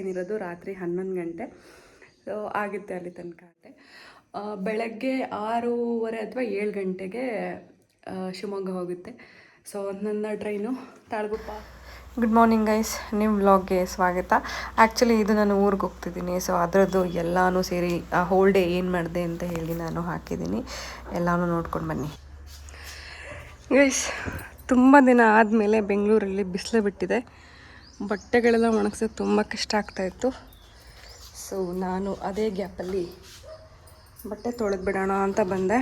ಏನಿರೋದು ರಾತ್ರಿ 11 ಗಂಟೆ. ಸೊ ಆಗುತ್ತೆ ಅಲ್ಲಿ ತನಕ ಅಲ್ಲೇ. ಬೆಳಗ್ಗೆ 6:30 ಅಥವಾ 7 ಗಂಟೆಗೆ ಶಿವಮೊಗ್ಗ ಹೋಗುತ್ತೆ. ಸೊ ನನ್ನ train Talaguppa. Good morning guys, ನಿಮ್ಮ ವ್ಲಾಗ್ಗೆ ಸ್ವಾಗತ. ಆ್ಯಕ್ಚುಲಿ ಇದು ನಾನು ಊರಿಗೆ ಹೋಗ್ತಿದ್ದೀನಿ. ಸೊ ಅದರದ್ದು ಎಲ್ಲನೂ ಸೇರಿ ಹೋಲ್ ಡೇ ಏನು ಮಾಡಿದೆ ಅಂತ ಹೇಳಿ ನಾನು ಹಾಕಿದ್ದೀನಿ. ಎಲ್ಲನೂ ನೋಡ್ಕೊಂಡು ಬನ್ನಿ ಗೈಸ್. ತುಂಬ ದಿನ ಆದಮೇಲೆ ಬೆಂಗಳೂರಲ್ಲಿ ಬಿಸಿಲು ಬಿಟ್ಟಿದೆ. ಬಟ್ಟೆಗಳೆಲ್ಲ ಒಣಗ್ಸೋದು ತುಂಬ ಕಷ್ಟ ಆಗ್ತಾಯಿತ್ತು. ಸೊ ನಾನು ಅದೇ ಗ್ಯಾಪಲ್ಲಿ ಬಟ್ಟೆ ತೊಳೆದ್ಬಿಡೋಣ ಅಂತ ಬಂದೆ.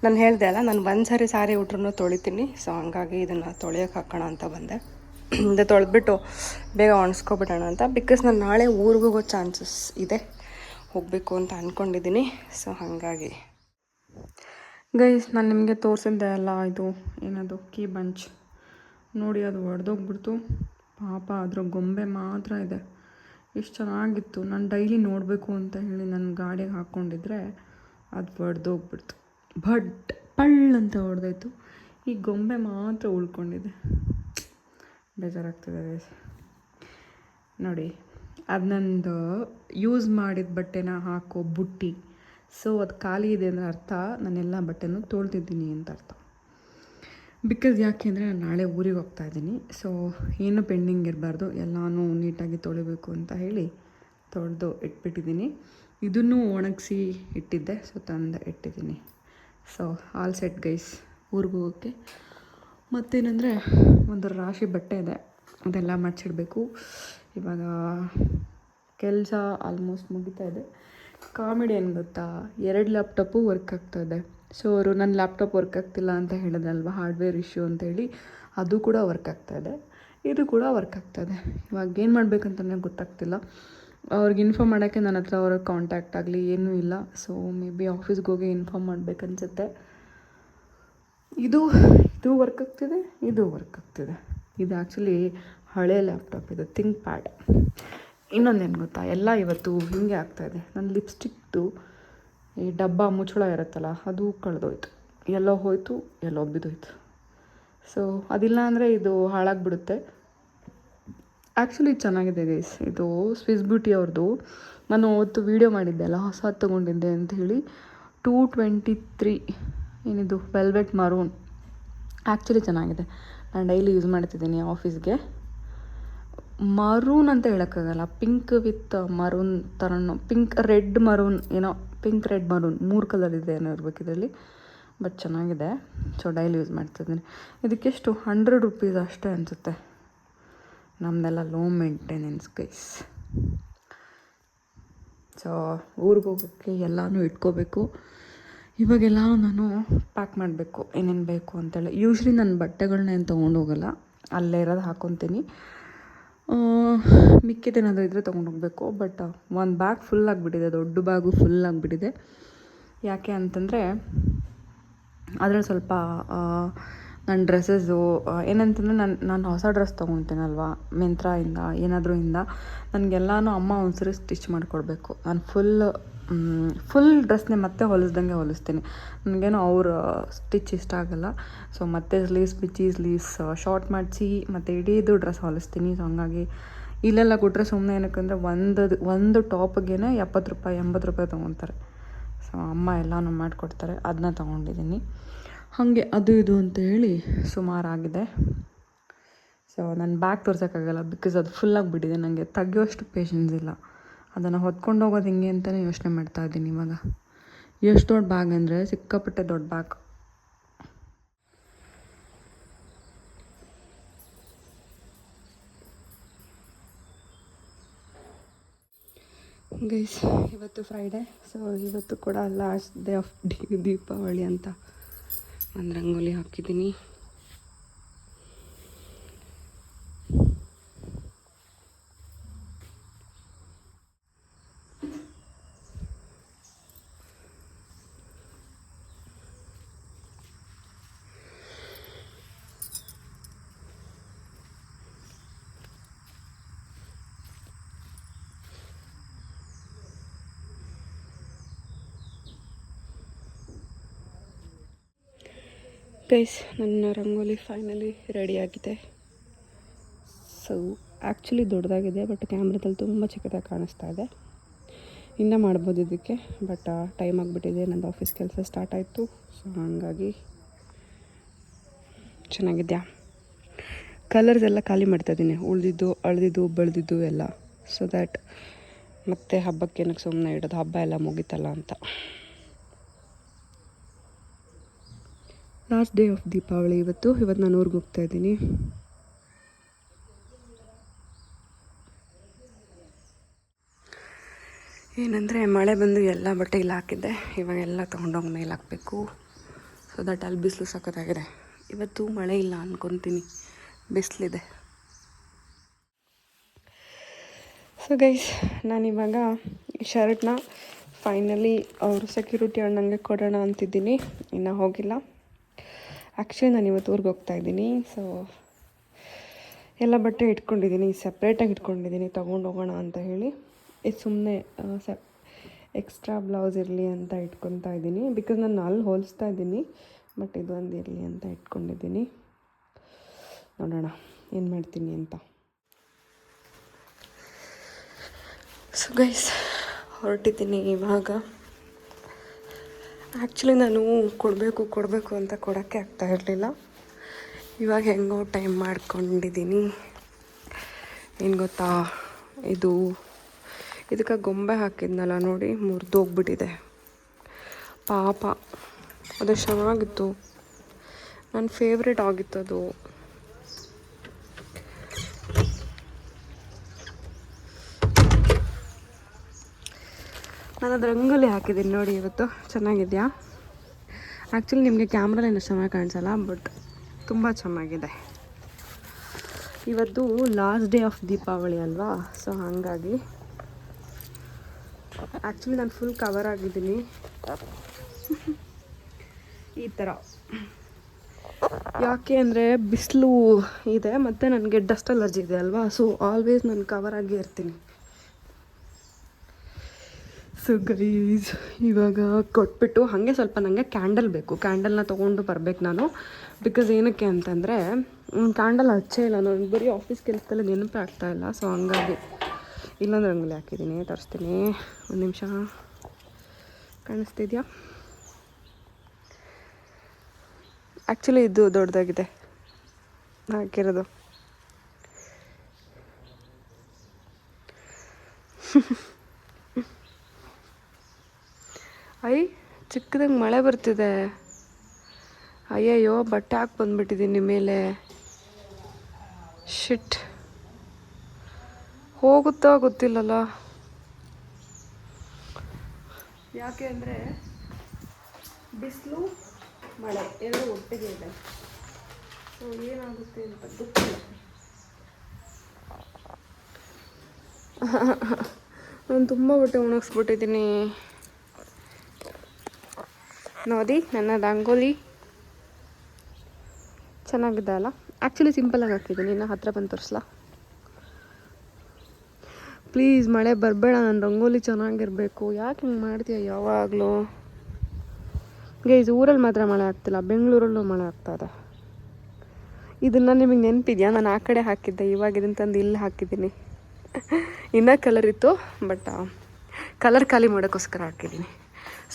ನಾನು ಹೇಳಿದೆ ಅಲ್ಲ, ನಾನು ಒಂದು ಸಾರಿ ಉಟ್ರೂ ತೊಳಿತೀನಿ. ಸೊ ಹಂಗಾಗಿ ಇದನ್ನು ತೊಳೆಯೋಕೆ ಹಾಕೋಣ ಅಂತ ಬಂದೆ. ಇದು ತೊಳೆದ್ಬಿಟ್ಟು ಬೇಗ ಒಣಸ್ಕೊಬಿಡೋಣ ಅಂತ. ಬಿಕಾಸ್ ನಾನು ನಾಳೆ ಊರಿಗೆ ಹೋಗೋ ಚಾನ್ಸಸ್ ಇದೆ, ಹೋಗಬೇಕು ಅಂತ ಅಂದ್ಕೊಂಡಿದ್ದೀನಿ. ಸೊ ಹಾಗಾಗಿ ಗೈಸ್, ನಾನು ನಿಮಗೆ ತೋರಿಸಿದ್ದೆ ಅಲ್ಲ, ಇದು ಏನದು ಕೀ ಬಂಚ್ ನೋಡಿ, ಅದು ಒಡೆದೋಗ್ಬಿಡ್ತು ಪಾಪ. ಅದ್ರ ಗೊಂಬೆ ಮಾತ್ರ ಇದೆ. ಎಷ್ಟು ಚೆನ್ನಾಗಿತ್ತು. ನಾನು ಡೈಲಿ ನೋಡಬೇಕು ಅಂತ ಹೇಳಿ ನನ್ನ ಗಾಡಿಗೆ ಹಾಕ್ಕೊಂಡಿದ್ರೆ ಅದು ಒಡೆದೋಗ್ಬಿಡ್ತು. ಪಳ್ಳಂತ ಹೊಡೆದೋಯ್ತು. ಈ ಗೊಂಬೆ ಮಾತ್ರ ಉಳ್ಕೊಂಡಿದೆ. ಬೇಜಾರಾಗ್ತದೆ ನೋಡಿ. ಅದು ನಂದು ಯೂಸ್ ಮಾಡಿದ ಬಟ್ಟೆನ ಹಾಕೋ ಬುಟ್ಟಿ. ಸೊ ಅದು ಖಾಲಿ ಇದೆ ಅಂದರೆ ಅರ್ಥ ನಾನೆಲ್ಲ ಬಟ್ಟೆನೂ ತೊಳ್ದಿದ್ದೀನಿ ಅಂತ ಅರ್ಥ. ಬಿಕಾಸ್ ಯಾಕೆ ಅಂದರೆ ನಾನು ನಾಳೆ ಊರಿಗೆ ಹೋಗ್ತಾಯಿದ್ದೀನಿ. ಸೊ ಏನು ಪೆಂಡಿಂಗ್ ಇರಬಾರ್ದು, ಎಲ್ಲನೂ ನೀಟಾಗಿ ತೊಳಿಬೇಕು ಅಂತ ಹೇಳಿ ತೊಳೆದು ಇಟ್ಬಿಟ್ಟಿದ್ದೀನಿ. ಇದನ್ನು ಒಣಗಿಸಿ ಇಟ್ಟಿದ್ದೆ. ಸೊ ತಂದು ಇಟ್ಟಿದ್ದೀನಿ. ಸೊ ಆಲ್ ಸೆಟ್ ಗೈಸ್ ಊರಿಗೆ ಹೋಗೋಕ್ಕೆ. ಮತ್ತೇನೆಂದರೆ ಒಂದು ರಾಶಿ ಬಟ್ಟೆ ಇದೆ, ಅದೆಲ್ಲ ಮಡ್ಚಿಡಬೇಕು. ಇವಾಗ ಕೆಲಸ ಆಲ್ಮೋಸ್ಟ್ ಮುಗಿತಾ ಇದೆ. ಕಾಮಿಡಿ ಏನು ಗೊತ್ತಾ, 2 ಲ್ಯಾಪ್ಟಾಪು ವರ್ಕ್ ಆಗ್ತಾಯಿದೆ. ಸೊ ಅವರು ನನ್ನ ಲ್ಯಾಪ್ಟಾಪ್ ವರ್ಕ್ ಆಗ್ತಿಲ್ಲ ಅಂತ ಹೇಳಿದ್ರಲ್ವ, ಹಾರ್ಡ್ವೇರ್ ಇಶ್ಯೂ ಅಂತೇಳಿ. ಅದು ಕೂಡ ವರ್ಕ್ ಆಗ್ತಾಯಿದೆ, ಇದು ಕೂಡ ವರ್ಕ್ ಆಗ್ತಾಯಿದೆ. ಇವಾಗ ಏನು ಮಾಡಬೇಕಂತಲೇ ಗೊತ್ತಾಗ್ತಿಲ್ಲ. ಅವ್ರಿಗೆ ಇನ್ಫಾರ್ಮ್ ಮಾಡೋಕ್ಕೆ ನನ್ನ ಹತ್ರ ಅವ್ರ ಕಾಂಟ್ಯಾಕ್ಟ್ ಆಗಲಿ ಏನೂ ಇಲ್ಲ. ಸೊ ಮೇ ಬಿ ಆಫೀಸ್ಗೆ ಹೋಗಿ ಇನ್ಫಾರ್ಮ್ ಮಾಡಬೇಕನ್ಸುತ್ತೆ. ಇದು ವರ್ಕ್ ಆಗ್ತಿದೆ, ಇದು ವರ್ಕ್ ಆಗ್ತಿದೆ. ಇದು ಆ್ಯಕ್ಚುಲಿ ಹಳೆ ಲ್ಯಾಪ್ಟಾಪ್, ಇದು ಥಿಂಕ್ ಪ್ಯಾಡ್. ಇನ್ನೊಂದೇನು ಗೊತ್ತಾ, ಎಲ್ಲ ಇವತ್ತು ಹೀಗೆ ಆಗ್ತಾಯಿದೆ. ನನ್ನ ಲಿಪ್ಸ್ಟಿಕ್ದು ಈ ಡಬ್ಬ ಮುಚ್ಚಳ ಇರುತ್ತಲ್ಲ, ಅದು ಕಳೆದೋಯ್ತು. ಎಲ್ಲೋ ಹೋಯಿತು, ಎಲ್ಲೋ ಬಿದ್ದೋಯ್ತು. ಸೊ ಅದಿಲ್ಲ ಅಂದರೆ ಇದು ಹಾಳಾಗಿಬಿಡುತ್ತೆ. ಆ್ಯಕ್ಚುಲಿ ಚೆನ್ನಾಗಿದೆ ಗೈಸ್. ಇದು ಸ್ವಿಸ್ ಬ್ಯೂಟಿ ಅವ್ರದ್ದು. ನಾನು ಅವತ್ತು ವೀಡಿಯೋ ಮಾಡಿದ್ದೆ ಅಲ್ಲ, ಹೊಸ ತೊಗೊಂಡಿದ್ದೆ ಅಂತ ಹೇಳಿ. 223 ಏನಿದು ವೆಲ್ವೆಟ್ ಮರೂನ್. ಆ್ಯಕ್ಚುಲಿ ಚೆನ್ನಾಗಿದೆ. ನಾನು ಡೈಲಿ ಯೂಸ್ ಮಾಡ್ತಿದ್ದೀನಿ ಆಫೀಸ್ಗೆ. ಮರೂನ್ ಅಂತ ಹೇಳೋಕ್ಕಾಗಲ್ಲ, ಪಿಂಕ್ ವಿತ್ ಮರೂನ್ ಥರನೋ, ಪಿಂಕ್ ರೆಡ್ ಮರೂನ್ ಏನೋ, ಪಿಂಕ್ ರೆಡ್ ಮರೂನ್ 3 ಕಲರ್ ಇದೆ ಏನೋ ಇರಬೇಕು ಇದರಲ್ಲಿ. ಬಟ್ ಚೆನ್ನಾಗಿದೆ. ಸೊ ಡೈಲಿ ಯೂಸ್ ಮಾಡ್ತಿದ್ದೀನಿ. ಇದಕ್ಕೆಷ್ಟು 100 ರೂಪೀಸ್ ಅಷ್ಟೇ ಅನಿಸುತ್ತೆ. ನಮ್ಮದೆಲ್ಲ ಲೋ ಮೇಂಟೆನೆನ್ಸ್ ಗೈಸ್. ಸೊ ಊರಿಗೆ ಹೋಗೋಕ್ಕೆ ಎಲ್ಲನೂ ಇಟ್ಕೋಬೇಕು. ಇವಾಗೆಲ್ಲ ನಾನು ಪ್ಯಾಕ್ ಮಾಡಬೇಕು ಏನೇನು ಬೇಕು ಅಂತೇಳಿ. ಯೂಶ್ವಲಿ ನನ್ನ ಬಟ್ಟೆಗಳನ್ನ ಏನು ತೊಗೊಂಡು ಹೋಗೋಲ್ಲ, ಅಲ್ಲೇ ಇರೋದು ಹಾಕ್ಕೊತೀನಿ. ಮಿಕ್ಕಿದೇನಾದರೂ ಇದ್ದರೆ ತೊಗೊಂಡೋಗ್ಬೇಕು. ಬಟ್ ಒಂದು ಬ್ಯಾಗ್ ಫುಲ್ ಆಗಿಬಿಟ್ಟಿದೆ, ದೊಡ್ಡ ಬ್ಯಾಗು ಫುಲ್ ಆಗಿಬಿಟ್ಟಿದೆ. ಯಾಕೆ ಅಂತಂದರೆ ಅದರಲ್ಲಿ ಸ್ವಲ್ಪ ನನ್ನ ಡ್ರೆಸ್ಸಸ್ಸು ಏನಂತಂದರೆ ನಾನು ಹೊಸ ಡ್ರೆಸ್ ತೊಗೊತೀನಲ್ವ ಮಿಂತ್ರಾಯಿಂದ ಏನಾದರೂ ಇಂದ, ನನಗೆಲ್ಲನೂ ಅಮ್ಮ ಒಂದ್ಸರಿ ಸ್ಟಿಚ್ ಮಾಡಿಕೊಡ್ಬೇಕು. ನಾನು ಫುಲ್ ಡ್ರೆಸ್ನೇ ಮತ್ತೆ ಹೊಲಿಸ್ದಂಗೆ ಹೊಲಿಸ್ತೀನಿ. ನನಗೇನೋ ಅವ್ರ ಸ್ಟಿಚ್ ಇಷ್ಟ ಆಗೋಲ್ಲ. ಸೊ ಮತ್ತೆ ಸ್ಲೀವ್ಸ್ ಬಿಚ್ಚಿ ಸ್ಲೀವ್ಸ್ ಶಾರ್ಟ್ ಮಾಡಿಸಿ ಮತ್ತು ಇಡೀದು ಡ್ರೆಸ್ ಹೊಲಿಸ್ತೀನಿ. ಸೊ ಹಂಗಾಗಿ ಇಲ್ಲೆಲ್ಲ ಕೊಟ್ಟರೆ ಸುಮ್ಮನೆ ಏನಕ್ಕಂದರೆ ಒಂದು ಟಾಪಿಗೆ 70 ರೂಪಾಯಿ 80 ರೂಪಾಯಿ ತೊಗೊತಾರೆ. ಸೊ ಅಮ್ಮ ಎಲ್ಲನೂ ಮಾಡಿಕೊಡ್ತಾರೆ, ಅದನ್ನ ತೊಗೊಂಡಿದ್ದೀನಿ. ಹಾಗೆ ಅದು ಇದು ಅಂತ ಹೇಳಿ ಸುಮಾರಾಗಿದೆ. ಸೊ ನನ್ನ ಬ್ಯಾಗ್ ತೋರ್ಸೋಕ್ಕಾಗಲ್ಲ, ಬಿಕಾಸ್ ಅದು ಫುಲ್ಲಾಗಿಬಿಟ್ಟಿದೆ. ನನಗೆ ತೆಗಿಯೋಷ್ಟು ಪೇಷನ್ಸ್ ಇಲ್ಲ. ಅದನ್ನು ಹೊತ್ಕೊಂಡು ಹೋಗೋದು ಹಿಂಗೆ ಅಂತಲೇ ಯೋಚನೆ ಮಾಡ್ತಾಯಿದ್ದೀನಿ ಇವಾಗ. ಎಷ್ಟು ದೊಡ್ಡ ಬ್ಯಾಗ್ ಅಂದರೆ ಸಿಕ್ಕಾಪಟ್ಟೆ ದೊಡ್ಡ ಬ್ಯಾಗ್. ಗೈಸ್, ಇವತ್ತು ಫ್ರೈಡೇ. ಸೊ ಇವತ್ತು ಕೂಡ ಲಾಸ್ಟ್ ಡೇ ಆಫ್ ದೀಪಾವಳಿ ಅಂತ ನಾನು ರಂಗೋಲಿ ಹಾಕಿದ್ದೀನಿ. ಗೈಸ್, ನನ್ನ ರಂಗೋಲಿ ಫೈನಲಿ ರೆಡಿಯಾಗಿದೆ. ಸೊ ಆ್ಯಕ್ಚುಲಿ ದೊಡ್ಡದಾಗಿದೆ, ಬಟ್ ಕ್ಯಾಮ್ರಾದಲ್ಲಿ ತುಂಬ ಚಿಕ್ಕದಾಗಿ ಕಾಣಿಸ್ತಾ ಇದೆ. ಇನ್ನೂ ಮಾಡ್ಬೋದು ಇದಕ್ಕೆ, ಬಟ್ ಟೈಮ್ ಆಗಿಬಿಟ್ಟಿದೆ, ನಂದು ಆಫೀಸ್ ಕೆಲಸ ಸ್ಟಾರ್ಟ್ ಆಯಿತು. ಸೊ ಹಾಗಾಗಿ ಚೆನ್ನಾಗಿದೆಯಾ. ಕಲರ್ಸ್ ಎಲ್ಲ ಖಾಲಿ ಮಾಡ್ತಾಯಿದ್ದೀನಿ, ಉಳಿದಿದ್ದು ಅಳ್ದಿದ್ದು ಬೆಳೆದಿದ್ದು ಎಲ್ಲ. ಸೊ ದ್ಯಾಟ್ ಮತ್ತೆ ಹಬ್ಬಕ್ಕೆ ಏನಕ್ಕೆ ಸುಮ್ಮನೆ ಇಡೋದು, ಹಬ್ಬ ಎಲ್ಲ ಮುಗೀತಲ್ಲ ಅಂತ. ಲಾಸ್ಟ್ ಡೇ ಆಫ್ ದೀಪಾವಳಿ ಇವತ್ತು ನಾನು ಊರಿಗೆ ಹೋಗ್ತಾಯಿದ್ದೀನಿ. ಏನಂದರೆ ಮಳೆ ಬಂದು ಎಲ್ಲ ಬಟ್ಟೆ ಇಲ್ಲಿ ಹಾಕಿದ್ದೆ, ಇವಾಗೆಲ್ಲ ತೊಗೊಂಡೋಗಿ ಮೇಲೆ ಹಾಕಬೇಕು. ಸೊ ದಟ್ ಅಲ್ಲಿ ಬಿಸಿಲು ಸಖತ್ತಾಗಿದೆ. ಇವತ್ತು ಮಳೆ ಇಲ್ಲ ಅಂದ್ಕೊತೀನಿ, ಬಿಸಿಲಿದೆ. ಸೊ ಗೈಸ್, ನಾನಿವಾಗ ಈ ಶರ್ಟ್ನ ಫೈನಲಿ ಅವರು ಸೆಕ್ಯೂರಿಟಿ ಅಣ್ಣಂಗೆ ಕೊಡೋಣ ಅಂತಿದ್ದೀನಿ, ಇನ್ನೂ ಹೋಗಿಲ್ಲ. ಆ್ಯಕ್ಚುಲಿ ನಾನು ಇವತ್ತು ಊರಿಗೆ ಹೋಗ್ತಾಯಿದ್ದೀನಿ. ಸೊ ಎಲ್ಲ ಬಟ್ಟೆ ಇಟ್ಕೊಂಡಿದ್ದೀನಿ, ಸಪ್ರೇಟಾಗಿ ಇಟ್ಕೊಂಡಿದ್ದೀನಿ ತೊಗೊಂಡು ಹೋಗೋಣ ಅಂತ ಹೇಳಿ. ಇದು ಸುಮ್ಮನೆ ಎಕ್ಸ್ಟ್ರಾ ಬ್ಲೌಸ್ ಇರಲಿ ಅಂತ ಇಟ್ಕೊತಾ ಇದ್ದೀನಿ, ಬಿಕಾಸ್ ನಾನು ಅಲ್ಲಿ ಹೋಲಿಸ್ತಾ ಇದ್ದೀನಿ. ಬಟ್ ಇದೊಂದು ಇರಲಿ ಅಂತ ಇಟ್ಕೊಂಡಿದ್ದೀನಿ, ನೋಡೋಣ ಏನು ಮಾಡ್ತೀನಿ ಅಂತ. ಸೊ ಗೈಸ್, ಹೊರಟಿದ್ದೀನಿ ಇವಾಗ. ಆ್ಯಕ್ಚುಲಿ ನಾನು ಕೊಡಬೇಕು ಅಂತ ಕೊಡೋಕ್ಕೆ ಆಗ್ತಾ ಇರಲಿಲ್ಲ. ಇವಾಗ ಹೆಂಗೋ ಟೈಮ್ ಮಾಡ್ಕೊಂಡಿದ್ದೀನಿ. ಏನು ಗೊತ್ತಾ, ಇದಕ್ಕೆ ಗೊಂಬೆ ಹಾಕಿದ್ನಲ್ಲ ನೋಡಿ, ಮುರಿದೋಗ್ಬಿಟ್ಟಿದೆ ಪಾಪ. ಅದು ಚೆನ್ನಾಗಿತ್ತು, ನನ್ನ ಫೇವ್ರೇಟ್ ಆಗಿತ್ತು ಅದು. ನಾನು ಅದು ರಂಗೋಲಿ ಹಾಕಿದ್ದೀನಿ ನೋಡಿ ಇವತ್ತು, ಚೆನ್ನಾಗಿದೆಯಾ. ಆ್ಯಕ್ಚುಲಿ ನಿಮಗೆ ಕ್ಯಾಮ್ರಲ್ಲಿ ಚೆನ್ನಾಗಿ ಕಾಣಿಸಲ್ಲ, ಬಟ್ ತುಂಬ ಚೆನ್ನಾಗಿದೆ. ಇವತ್ತು ಲಾಸ್ಟ್ ಡೇ ಆಫ್ ದೀಪಾವಳಿ ಅಲ್ವಾ, ಸೊ ಹಾಗಾಗಿ ಆ್ಯಕ್ಚುಲಿ ನಾನು ಫುಲ್ ಕವರ್ ಆಗಿದ್ದೀನಿ ಈ ಥರ. ಯಾಕೆ ಅಂದರೆ ಬಿಸಿಲು ಇದೆ ಮತ್ತು ನನಗೆ ಡಸ್ಟ್ ಅಲರ್ಜಿ ಇದೆ ಅಲ್ವಾ, ಸೊ ಆಲ್ವೇಸ್ ನಾನು ಕವರ್ ಆಗಿ ಇರ್ತೀನಿ. ಸೊ ಗೈಸ್, ಇವಾಗ ಕೊಟ್ಬಿಟ್ಟು ಹಾಗೆ ಸ್ವಲ್ಪ ನನಗೆ ಕ್ಯಾಂಡಲ್ ಬೇಕು, ಕ್ಯಾಂಡಲ್ನ ತೊಗೊಂಡು ಬರಬೇಕು ನಾನು. ಬಿಕಾಸ್ ಏನಕ್ಕೆ ಅಂತಂದರೆ ಕ್ಯಾಂಡಲ್ ಹಚ್ಚೇ ಇಲ್ಲ ನಾನು, ಬರೀ ಆಫೀಸ್ ಕೆಲಸದಲ್ಲಿ ನೆನಪೇ ಆಗ್ತಾಯಿಲ್ಲ. ಸೊ ಹಂಗಾಗಿ ಇಲ್ಲೊಂದು ರಂಗೋಲಿ ಹಾಕಿದ್ದೀನಿ, ತರಿಸ್ತೀನಿ. ಒಂದು ನಿಮಿಷ, ಕಾಣಿಸ್ತಿದ್ಯಾ? ಆ್ಯಕ್ಚುಲಿ ಇದು ದೊಡ್ಡದಾಗಿದೆ ಹಾಕಿರೋದು. ಚಿಕ್ಕದಂಗೆ ಮಳೆ ಬರ್ತಿದೆ. ಅಯ್ಯಯ್ಯೋ, ಬಟ್ಟೆ ಹಾಕಿ ಬಂದ್ಬಿಟ್ಟಿದ್ದೀನಿ ಮೇಲೆ. ಶಿಟ್, ಹೋಗುತ್ತಾ ಗೊತ್ತಿಲ್ಲಲ್ಲ. ಯಾಕೆ ಅಂದರೆ ಬಿಸಿಲು ಮಳೆ ಎರಡು ಒಟ್ಟಿಗೆ ಇದೆ. ಸೊ ಏನಾಗುತ್ತೆ ಅಂತ ಗೊತ್ತಿಲ್ಲ. ನಾನು ತುಂಬ ಬಟ್ಟೆ ಒಣಗಿಸ್ಬಿಟ್ಟಿದ್ದೀನಿ ನೋಡಿ. ನನ್ನ ರಂಗೋಲಿ ಚೆನ್ನಾಗಿದೆ ಅಲ್ಲ. ಆ್ಯಕ್ಚುಲಿ ಸಿಂಪಲಾಗಿ ಹಾಕಿದ್ದೀನಿ, ಇನ್ನು ಹತ್ತಿರ ಬಂದು ತೋರಿಸ್ಲಾ? ಪ್ಲೀಸ್ ಮಳೆ ಬರಬೇಡ, ನನ್ನ ರಂಗೋಲಿ ಚೆನ್ನಾಗಿರಬೇಕು. ಯಾಕೆ ಹಿಂಗೆ ಮಾಡ್ತೀಯ ಯಾವಾಗಲೂ? ಗೈಸ್, ಊರಲ್ಲಿ ಮಾತ್ರ ಮಳೆ ಆಗ್ತಿಲ್ಲ, ಬೆಂಗಳೂರಲ್ಲೂ ಮಳೆ ಆಗ್ತಾಯಿದೆ. ಇದನ್ನು ನಿಮಗೆ ನೆನಪಿದೆಯಾ? ನಾನು ಆ ಕಡೆ ಹಾಕಿದ್ದೆ, ಇವಾಗ ಇದನ್ನು ತಂದು ಇಲ್ಲಿ ಹಾಕಿದ್ದೀನಿ. ಇನ್ನೂ ಕಲರ್ ಇತ್ತು, ಬಟ್ ಕಲರ್ ಖಾಲಿ ಮಾಡೋಕ್ಕೋಸ್ಕರ ಹಾಕಿದ್ದೀನಿ.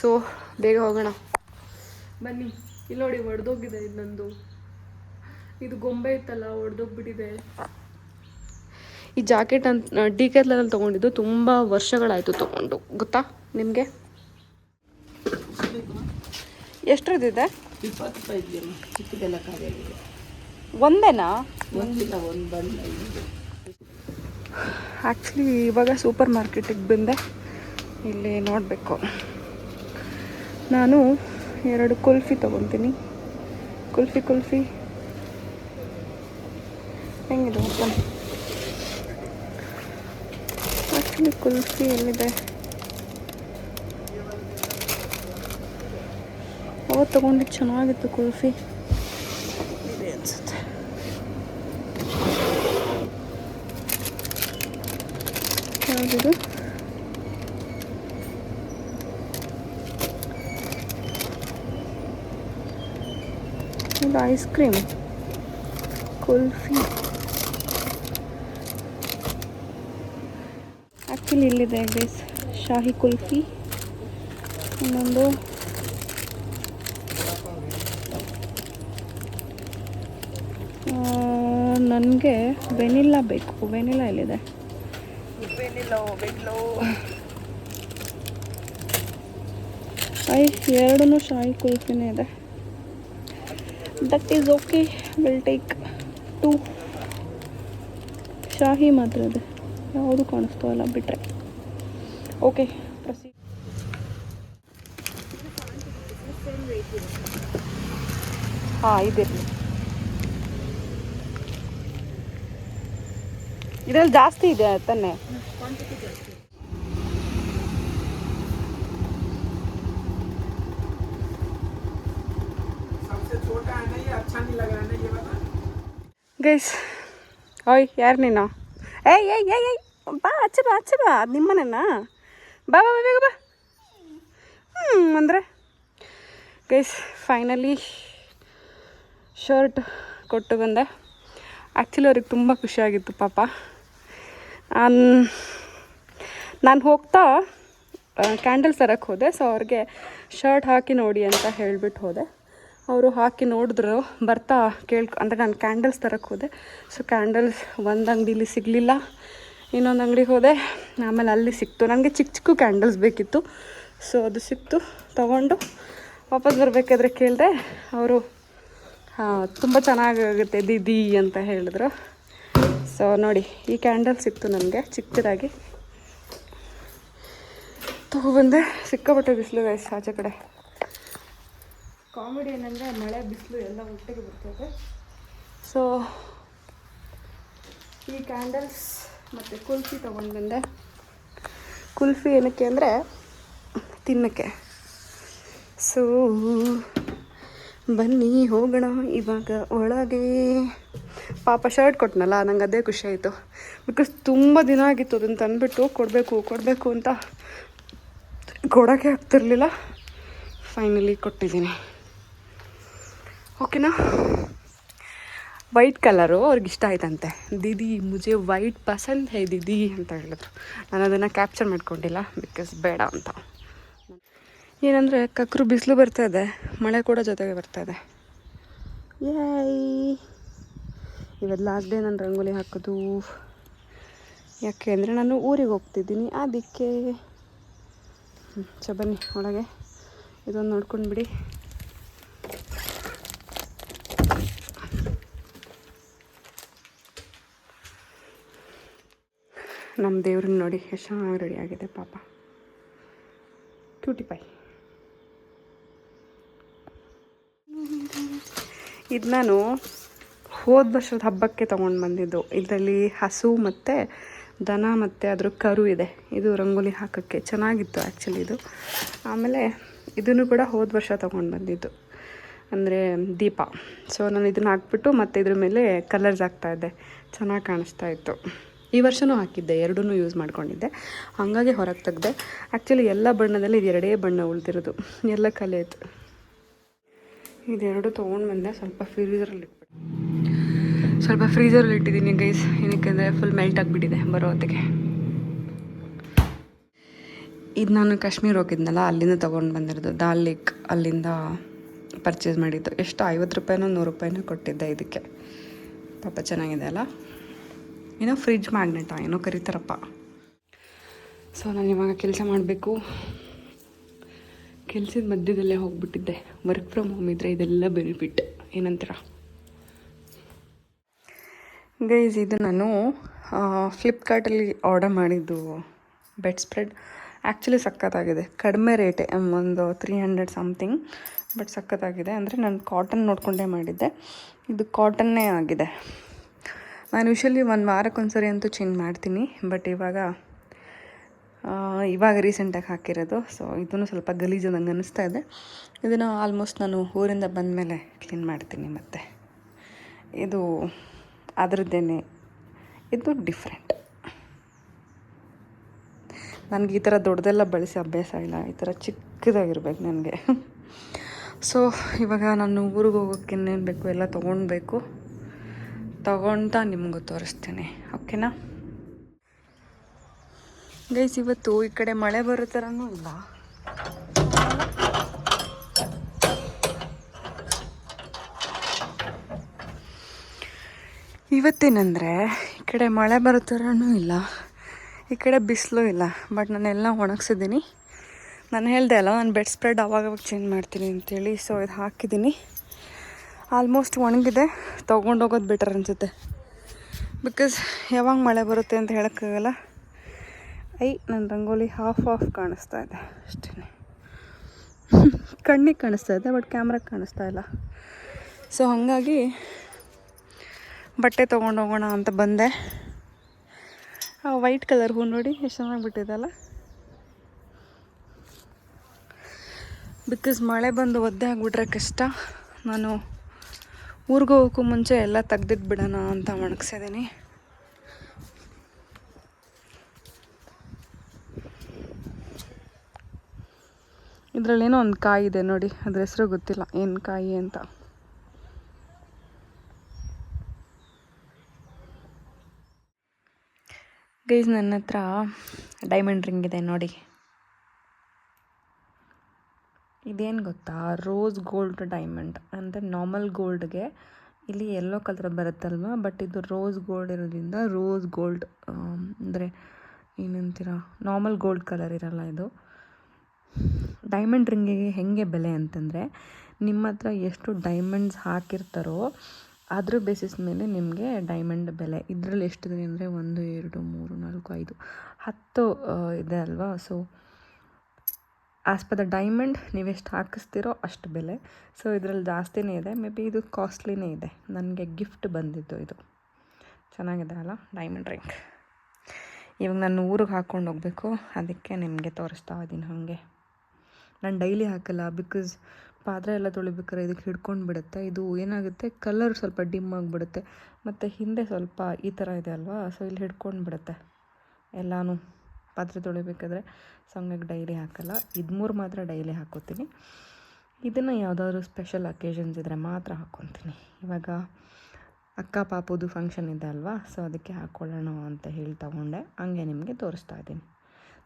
ಸೊ ಬೇಗ ಹೋಗೋಣ ಬನ್ನಿ. ಇಲ್ಲಿ ನೋಡಿ, ಒಡೆದೋಗಿದೆ ಇದು ನಂದು. ಇದು ಗೊಂಬೆ ಇತ್ತಲ್ಲ, ಒಡೆದೋಗ್ಬಿಟ್ಟಿದೆ. ಈ ಜಾಕೆಟ್ ಅಂತ ಡಿಕ್ಯಾಥ್ಲಾನಲ್ಲಿ ತೊಗೊಂಡಿದ್ದು, ತುಂಬ ವರ್ಷಗಳಾಯಿತು ತೊಗೊಂಡು, ಗೊತ್ತಾ ನಿಮಗೆ? ಎಷ್ಟರದ್ದಿದೆ? 20 ರೂಪಾಯಿ ಇದೆಯಮ್ಮ, ಚಿಕ್ಕದೆಲ್ಲ ಖಾಲಿಯಾಗಿದೆ. ಒಂದೇನಾ? ಒಂದಿಲ್ಲ, ಒಂದು ಬಂದ. ಆ್ಯಕ್ಚುಲಿ ಇವಾಗ ಸೂಪರ್ ಮಾರ್ಕೆಟಿಗೆ ಬಂದೆ, ಇಲ್ಲಿ ನೋಡಬೇಕು. ನಾನು 2 ಕುಲ್ಫಿ ತೊಗೊತೀನಿ. ಕುಲ್ಫಿ ಹೆಂಗಿದೆ ಓಪನ್? ಆ್ಯಕ್ಚುಲಿ ಕುಲ್ಫಿ ಎಲ್ಲಿದೆ? ಅವತ್ತು ತೊಗೊಂಡಿದ್ದು ಚೆನ್ನಾಗಿತ್ತು ಕುಲ್ಫಿ, ಇದೆ ಅನಿಸುತ್ತೆ. ಯಾವುದಿದು? ಇದು ಐಸ್ ಕ್ರೀಮ್ ಕುಲ್ಫಿ. ಆ್ಯಕ್ಚುಲಿ ಇಲ್ಲಿದೆ ಗೈಸ್ ಶಾಹಿ ಕುಲ್ಫಿ, ಇನ್ನೊಂದು ನನಗೆ ವೆನಿಲ್ಲಾ ಬೇಕು. ವೆನಿಲ್ಲಾ ಎಲ್ಲಿದೆ? ವೆನಿಲ್ಲೋ ಎರಡೂ ಶಾಹಿ ಕುಲ್ಫಿನೇ ಇದೆ. That is okay, will take 2. ಶಾಹಿ ಮಾತ್ರ ಇದೆ, ಯಾವುದು ಕಾಣಿಸ್ತಾ ಇಲ್ಲ ಬಿಟ್ಟರೆ. Okay proceed. ಹಾಂ ಇದಿರಲಿ. ಇದರಲ್ಲಿ ಜಾಸ್ತಿ ಇದೆ ತಾನೆ? ಗೈಸ್ ಓಯ್ ಯಾರು ನೀನು? ಏಯ್ ಏಯ್ ಏಯ್ ಏಯ್ ಬಾ ಆಚೆ ಬಾ ಆಚೆ ಬಾ. ಅದು ನಿಮ್ಮನೇನಾ? ಬಾ ಬಾ ಬೇಗ ಬಾ. ಅಂದರೆ ಗೈಸ್ ಫೈನಲಿ ಶರ್ಟ್ ಕೊಟ್ಟು ಬಂದೆ. ಆ್ಯಕ್ಚುಲಿ ಅವ್ರಿಗೆ ತುಂಬ ಖುಷಿಯಾಗಿತ್ತು ಪಾಪ. ನಾನು ಹೋಗ್ತಾ ಕ್ಯಾಂಡಲ್ಸ್ ತರಕ್ಕೆ ಹೋದೆ. ಸೊ ಅವ್ರಿಗೆ ಶರ್ಟ್ ಹಾಕಿ ನೋಡಿ ಅಂತ ಹೇಳಿಬಿಟ್ಟು ಹೋದೆ. ಅವರು ಹಾಕಿ ನೋಡಿದ್ರು. ಬರ್ತಾ ಅಂದರೆ ನಾನು ಕ್ಯಾಂಡಲ್ಸ್ ತರಕ್ಕೆ ಹೋದೆ. ಸೊ ಕ್ಯಾಂಡಲ್ಸ್ ಒಂದು ಅಂಗಡೀಲಿ ಸಿಗಲಿಲ್ಲ, ಇನ್ನೊಂದು ಅಂಗಡಿಗೆ ಹೋದೆ. ಆಮೇಲೆ ಅಲ್ಲಿ ಸಿಕ್ತು. ನನಗೆ ಚಿಕ್ಕ ಚಿಕ್ಕ ಕ್ಯಾಂಡಲ್ಸ್ ಬೇಕಿತ್ತು. ಸೊ ಅದು ಸಿಕ್ತು, ತೊಗೊಂಡು ವಾಪಸ್ ಬರಬೇಕಾದ್ರೆ ಕೇಳಿದೆ. ಅವರು ತುಂಬ ಚೆನ್ನಾಗಾಗುತ್ತೆ ದೀದಿ ಅಂತ ಹೇಳಿದ್ರು. ಸೊ ನೋಡಿ ಈ ಕ್ಯಾಂಡಲ್ ಸಿಕ್ತು ನನಗೆ ಚಿಕ್ಕದಾಗಿ, ತೊಗೊಬಂದೆ. ಸಿಕ್ಕಾಪಟ್ಟೆ ಬಿಸಿಲು ಗೈಸ್ ಆಚೆ ಕಡೆ. ಕಾಮಿಡಿ ಏನಂದರೆ ಮಳೆ ಬಿಸಿಲು ಎಲ್ಲ ಒಟ್ಟಿಗೆ ಬರ್ತದೆ. ಸೊ ಈ ಕ್ಯಾಂಡಲ್ಸ್ ಮತ್ತು ಕುಲ್ಫಿ ತೊಗೊಂಡು ಬಂದೆ. ಕುಲ್ಫಿ ಏನಕ್ಕೆ ಅಂದರೆ ತಿನ್ನೋಕ್ಕೆ. ಸೊ ಬನ್ನಿ ಹೋಗೋಣ ಇವಾಗ ಒಳಗೆ. ಪಾಪ ಶರ್ಟ್ ಕೊಟ್ಟನಲ್ಲ, ನಂಗೆ ಅದೇ ಖುಷಿ ಆಯಿತು. ಬಿಕಾಸ್ ತುಂಬ ದಿನ ಆಗಿತ್ತು ಅದನ್ನು ತಂದುಬಿಟ್ಟು ಕೊಡಬೇಕು ಅಂತ ಕೊಡೋಕ್ಕೆ ಆಗ್ತಿರ್ಲಿಲ್ಲ. ಫೈನಲಿ ಕೊಟ್ಟಿದ್ದೀನಿ. ಓಕೆನಾ? ವೈಟ್ ಕಲರು ಅವ್ರಿಗೆ ಇಷ್ಟ ಆಯ್ತಂತೆ. ದೀದಿ ಮುಜೆ ವೈಟ್ ಪಸಂದ್ ಹೇ ದೀದಿ ಅಂತ ಹೇಳಿದ್ರು. ನಾನು ಅದನ್ನು ಕ್ಯಾಪ್ಚರ್ ಮಾಡ್ಕೊಂಡಿಲ್ಲ ಬಿಕಾಸ್ ಬೇಡ ಅಂತ. ಏನಂದರೆ ಕಕ್ಕರು ಬಿಸಿಲು ಬರ್ತಾಯಿದೆ, ಮಳೆ ಕೂಡ ಜೊತೆಗೆ ಬರ್ತಾಯಿದೆ. ಯಾಯ್ ಇವತ್ತು ಲಾಸ್ಟ್ ಡೇ ನಾನು ರಂಗೋಲಿ ಹಾಕೋದು. ಯಾಕೆ ಅಂದರೆ ನಾನು ಊರಿಗೆ ಹೋಗ್ತಿದ್ದೀನಿ ಅದಕ್ಕೆ. ಸೊ ಬನ್ನಿ ಒಳಗೆ, ಇದೊಂದು ನೋಡ್ಕೊಂಡು ಬಿಡಿ. ನಮ್ಮ ದೇವ್ರನ್ನ ನೋಡಿ ಎಷ್ಟು ಚೆನ್ನಾಗಿ ರೆಡಿಯಾಗಿದೆ ಪಾಪ. Cutie pie. ಇದು ನಾನು ಹೋದ ವರ್ಷದ ಹಬ್ಬಕ್ಕೆ ತೊಗೊಂಡು ಬಂದಿದ್ದು. ಇದರಲ್ಲಿ ಹಸು ಮತ್ತು ದನ ಮತ್ತು ಅದ್ರ ಕರು ಇದೆ. ಇದು ರಂಗೋಲಿ ಹಾಕೋಕ್ಕೆ ಚೆನ್ನಾಗಿತ್ತು ಆ್ಯಕ್ಚುಲಿ ಇದು. ಆಮೇಲೆ ಇದನ್ನು ಕೂಡ ಹೋದ ವರ್ಷ ತೊಗೊಂಡು ಬಂದಿದ್ದು, ಅಂದರೆ ದೀಪ. ಸೊ ನಾನು ಇದನ್ನು ಹಾಕ್ಬಿಟ್ಟು ಮತ್ತು ಇದ್ರ ಮೇಲೆ ಕಲರ್ಸ್ ಹಾಕ್ತಾಯಿದ್ದೆ, ಚೆನ್ನಾಗಿ ಕಾಣಿಸ್ತಾ ಇತ್ತು. ಈ ವರ್ಷವೂ ಹಾಕಿದ್ದೆ, ಎರಡೂ ಯೂಸ್ ಮಾಡ್ಕೊಂಡಿದ್ದೆ. ಹಾಗಾಗಿ ಹೊರಗೆ ತೆಗ್ದೆ. ಆ್ಯಕ್ಚುಲಿ ಎಲ್ಲ ಬಣ್ಣದಲ್ಲಿ ಇದು ಎರಡೇ ಬಣ್ಣ ಉಳಿದಿರೋದು, ಎಲ್ಲ ಕಲಿಯಿತು. ಇದೆರಡು ತೊಗೊಂಡು ಬಂದೆ. ಸ್ವಲ್ಪ ಫ್ರೀಝರಲ್ಲಿ ಇಟ್ಟಿದ್ದೀನಿ ಗೈಸ್. ಏನಕ್ಕೆ ಅಂದರೆ ಫುಲ್ ಮೆಲ್ಟ್ ಆಗಿಬಿಟ್ಟಿದೆ ಬರೋ ಹೊತ್ತಿಗೆ. ಇದು ನಾನು ಕಾಶ್ಮೀರ ಹೋಗಿದ್ನಲ್ಲ, ಅಲ್ಲಿಂದ ತೊಗೊಂಡು ಬಂದಿರೋದು. ದಾಲ್ ಲೇಕ್ ಅಲ್ಲಿಂದ ಪರ್ಚೇಸ್ ಮಾಡಿದ್ದು. ಎಷ್ಟು 50 ರೂಪಾಯಿನೋ 100 ರೂಪಾಯಿನೋ ಕೊಟ್ಟಿದ್ದೆ ಇದಕ್ಕೆ. ಪಾಪ ಚೆನ್ನಾಗಿದೆ ಅಲ್ಲ. ಏನೋ ಫ್ರಿಡ್ಜ್ ಮ್ಯಾಗ್ನೆಟಾ ಏನೋ ಕರೀತಾರಪ್ಪ. ಸೊ ನಾನು ಇವಾಗ ಕೆಲಸ ಮಾಡಬೇಕು. ಕೆಲಸದ ಮಧ್ಯದಲ್ಲೇ ಹೋಗ್ಬಿಟ್ಟಿದ್ದೆ. ವರ್ಕ್ ಫ್ರಮ್ ಹೋಮ್ ಇದ್ದರೆ ಇದೆಲ್ಲ ಬೆನಿಫಿಟ್. ಏನಂತೀರ ಗೈಸ್? ಇದು ನಾನು ಫ್ಲಿಪ್ಕಾರ್ಟಲ್ಲಿ ಆರ್ಡರ್ ಮಾಡಿದ್ದು ಬೆಡ್ ಸ್ಪ್ರೆಡ್. ಆ್ಯಕ್ಚುಲಿ ಸಖತ್ತಾಗಿದೆ. ಕಡಿಮೆ ರೇಟೇ, ಒಂದು 300 ಸಮಥಿಂಗ್. ಬಟ್ ಸಖತ್ತಾಗಿದೆ. ಅಂದರೆ ನಾನು ಕಾಟನ್ ನೋಡಿಕೊಂಡೇ ಮಾಡಿದ್ದೆ. ಇದು ಕಾಟನ್ನೇ ಆಗಿದೆ. ನಾನು ಯೂಶ್ವಲಿ 1 ವಾರಕ್ಕೊಂದ್ಸರಿ ಅಂತೂ ಚೇಂಜ್ ಮಾಡ್ತೀನಿ. ಬಟ್ ಇವಾಗ ರೀಸೆಂಟಾಗಿ ಹಾಕಿರೋದು. ಸೊ ಇದನ್ನು ಸ್ವಲ್ಪ ಗಲೀಜು ನಂಗೆ ಅನ್ನಿಸ್ತಾ ಇದೆ. ಇದನ್ನು ಆಲ್ಮೋಸ್ಟ್ ನಾನು ಊರಿಂದ ಬಂದ ಮೇಲೆ ಕ್ಲೀನ್ ಮಾಡ್ತೀನಿ. ಮತ್ತು ಇದು ಅದರದ್ದೇನೆ, ಇದು ಡಿಫ್ರೆಂಟ್. ನನಗೆ ಈ ಥರ ದೊಡ್ಡದೆಲ್ಲ ಬಳಸಿ ಅಭ್ಯಾಸ ಇಲ್ಲ. ಈ ಥರ ಚಿಕ್ಕದಾಗಿರ್ಬೇಕು ನನಗೆ. ಸೊ ಇವಾಗ ನಾನು ಊರಿಗೆ ಹೋಗೋಕ್ಕೆ ಇನ್ನೇನು ಬೇಕು ಎಲ್ಲ ತೊಗೊಳ್ತಾ ನಿಮಗೂ ತೋರಿಸ್ತೀನಿ. ಓಕೆನಾ? ಗೈಸ್ ಇವತ್ತು ಈ ಕಡೆ ಮಳೆ ಬರೋ ಥರನೂ ಇಲ್ಲ. ಇವತ್ತೇನೆಂದರೆ ಈ ಕಡೆ ಮಳೆ ಬರೋ ಥರನೂ ಇಲ್ಲ, ಈ ಕಡೆ ಬಿಸಿಲು ಇಲ್ಲ. ಬಟ್ ನಾನೆಲ್ಲ ಒಣಗಿಸಿದ್ದೀನಿ. ನಾನು ಹೇಳಿದೆ ಅಲ್ಲ, ನಾನು ಬೆಡ್ ಸ್ಪ್ರೆಡ್ ಅವಾಗವಾಗ ಚೇಂಜ್ ಮಾಡ್ತೀನಿ ಅಂತೇಳಿ. ಸೊ ಇದು ಹಾಕಿದ್ದೀನಿ, ಆಲ್ಮೋಸ್ಟ್ ಒಣಗಿದೆ. ತೊಗೊಂಡೋಗೋದು ಬೆಟರ್ ಅನಿಸುತ್ತೆ. ಬಿಕಾಸ್ ಯಾವಾಗ ಮಳೆ ಬರುತ್ತೆ ಅಂತ ಹೇಳೋಕ್ಕಾಗಲ್ಲ. ನನ್ನ ರಂಗೋಲಿ ಹಾಫ್ ಕಾಣಿಸ್ತಾ ಇದೆ ಅಷ್ಟೇ. ಕಣ್ಣಿಗೆ ಕಾಣಿಸ್ತಾ ಇದೆ, ಬಟ್ ಕ್ಯಾಮ್ರಾಗೆ ಕಾಣಿಸ್ತಾ ಇಲ್ಲ. ಸೊ ಹಾಗಾಗಿ ಬಟ್ಟೆ ತೊಗೊಂಡೋಗೋಣ ಅಂತ ಬಂದೆ. ಆ ವೈಟ್ ಕಲರ್ ಹೂ ನೋಡಿ ಎಷ್ಟು ಚೆನ್ನಾಗಿ ಬಿಟ್ಟಿದೆಲ್ಲ. ಬಿಕಾಸ್ ಮಳೆ ಬಂದು ಒದ್ದೆ ಆಗಿಬಿಟ್ರೆ ಕಷ್ಟ. ನಾನು ಊರಿಗೆ ಹೋಗೋಕ್ಕೂ ಮುಂಚೆ ಎಲ್ಲ ತೆಗ್ದಿಟ್ಟು ಬಿಡೋಣ ಅಂತ ಒಣಗಿಸಿದ್ದೀನಿ. ಇದರಲ್ಲೇನೋ ಒಂದು ಕಾಯಿ ಇದೆ ನೋಡಿ, ಅದ್ರ ಹೆಸರು ಗೊತ್ತಿಲ್ಲ ಏನು ಕಾಯಿ ಅಂತ. ಗೈಸ್, ನನ್ನ ಹತ್ರ ಡೈಮಂಡ್ ರಿಂಗ್ ಇದೆ ನೋಡಿ. ಇದೇನು ಗೊತ್ತಾ, ರೋಸ್ ಗೋಲ್ಡ್ ಡೈಮಂಡ್. ಅಂದರೆ ನಾರ್ಮಲ್ ಗೋಲ್ಡ್ಗೆ ಇಲ್ಲಿ ಯೆಲ್ಲೋ ಕಲರ್ ಬರುತ್ತಲ್ವ, ಬಟ್ ಇದು ರೋಸ್ ಗೋಲ್ಡ್ ಇರೋದ್ರಿಂದ ರೋಸ್ ಗೋಲ್ಡ್ ಅಂದರೆ ಏನಂತೀರ, ನಾರ್ಮಲ್ ಗೋಲ್ಡ್ ಕಲರ್ ಇರಲ್ಲ ಇದು. ಡೈಮಂಡ್ ರಿಂಗಿಗೆ ಹೇಗೆ ಬೆಲೆ ಅಂತಂದರೆ, ನಿಮ್ಮ ಹತ್ರ ಎಷ್ಟು ಡೈಮಂಡ್ಸ್ ಹಾಕಿರ್ತಾರೋ ಅದ್ರ ಬೇಸಿಸ್ ಮೇಲೆ ನಿಮಗೆ ಡೈಮಂಡ್ ಬೆಲೆ. ಇದರಲ್ಲಿ ಎಷ್ಟಿದೆ ಅಂದರೆ 1 2 3 4 5 10 ಇದೆ ಅಲ್ವಾ. So as per the diamond ನೀವೆಷ್ಟು ಹಾಕಿಸ್ತೀರೋ ಅಷ್ಟು ಬೆಲೆ. ಸೊ ಇದರಲ್ಲಿ ಜಾಸ್ತಿನೇ ಇದೆ. ಮೇ ಬಿ ಇದು ಕಾಸ್ಟ್ಲಿನೇ ಇದೆ. ನನಗೆ ಗಿಫ್ಟ್ ಬಂದಿದ್ದು ಇದು. ಚೆನ್ನಾಗಿದೆ ಅಲ್ಲ ಡೈಮಂಡ್ ರಿಂಗ್. ಇವಾಗ ನಾನು ಊರಿಗೆ ಹಾಕ್ಕೊಂಡು ಹೋಗಬೇಕು, ಅದಕ್ಕೆ ನಿಮಗೆ ತೋರಿಸ್ತಾ ಇದ್ದೀನಿ. ಹಾಗೆ ನಾನು ಡೈಲಿ ಹಾಕಲ್ಲ, ಬಿಕಾಸ್ ಪಾತ್ರೆ ಎಲ್ಲ ತೊಳಿಬೇಕಾದ್ರೆ ಇದಕ್ಕೆ ಹಿಡ್ಕೊಂಡು ಬಿಡುತ್ತೆ. ಇದು ಏನಾಗುತ್ತೆ, ಕಲರ್ ಸ್ವಲ್ಪ ಡಿಮ್ ಆಗಿಬಿಡುತ್ತೆ. ಮತ್ತು ಹಿಂದೆ ಸ್ವಲ್ಪ ಈ ಥರ ಇದೆ ಅಲ್ವಾ, ಸೊ ಇಲ್ಲಿ ಹಿಡ್ಕೊಂಡು ಬಿಡುತ್ತೆ ಎಲ್ಲನೂ ಪಾತ್ರೆ ತೊಳಿಬೇಕಾದ್ರೆ. ಸೊ ಹಂಗಾಗಿ ಡೈಲಿ ಹಾಕಲ್ಲ. ಇದು 3 ಮಾತ್ರ ಡೈಲಿ ಹಾಕ್ಕೋತೀನಿ. ಇದನ್ನು ಯಾವುದಾದ್ರು ಸ್ಪೆಷಲ್ ಅಕೇಷನ್ಸ್ ಇದ್ದರೆ ಮಾತ್ರ ಹಾಕ್ಕೊತೀನಿ. ಇವಾಗ ಅಕ್ಕ ಪಾಪುದು ಫಂಕ್ಷನ್ ಇದೆ ಅಲ್ವಾ, ಸೊ ಅದಕ್ಕೆ ಹಾಕ್ಕೊಳ್ಳೋಣ ಅಂತ ಹೇಳಿ ತಗೊಂಡೆ. ಹಂಗೆ ನಿಮಗೆ ತೋರಿಸ್ತಾ ಇದ್ದೀನಿ.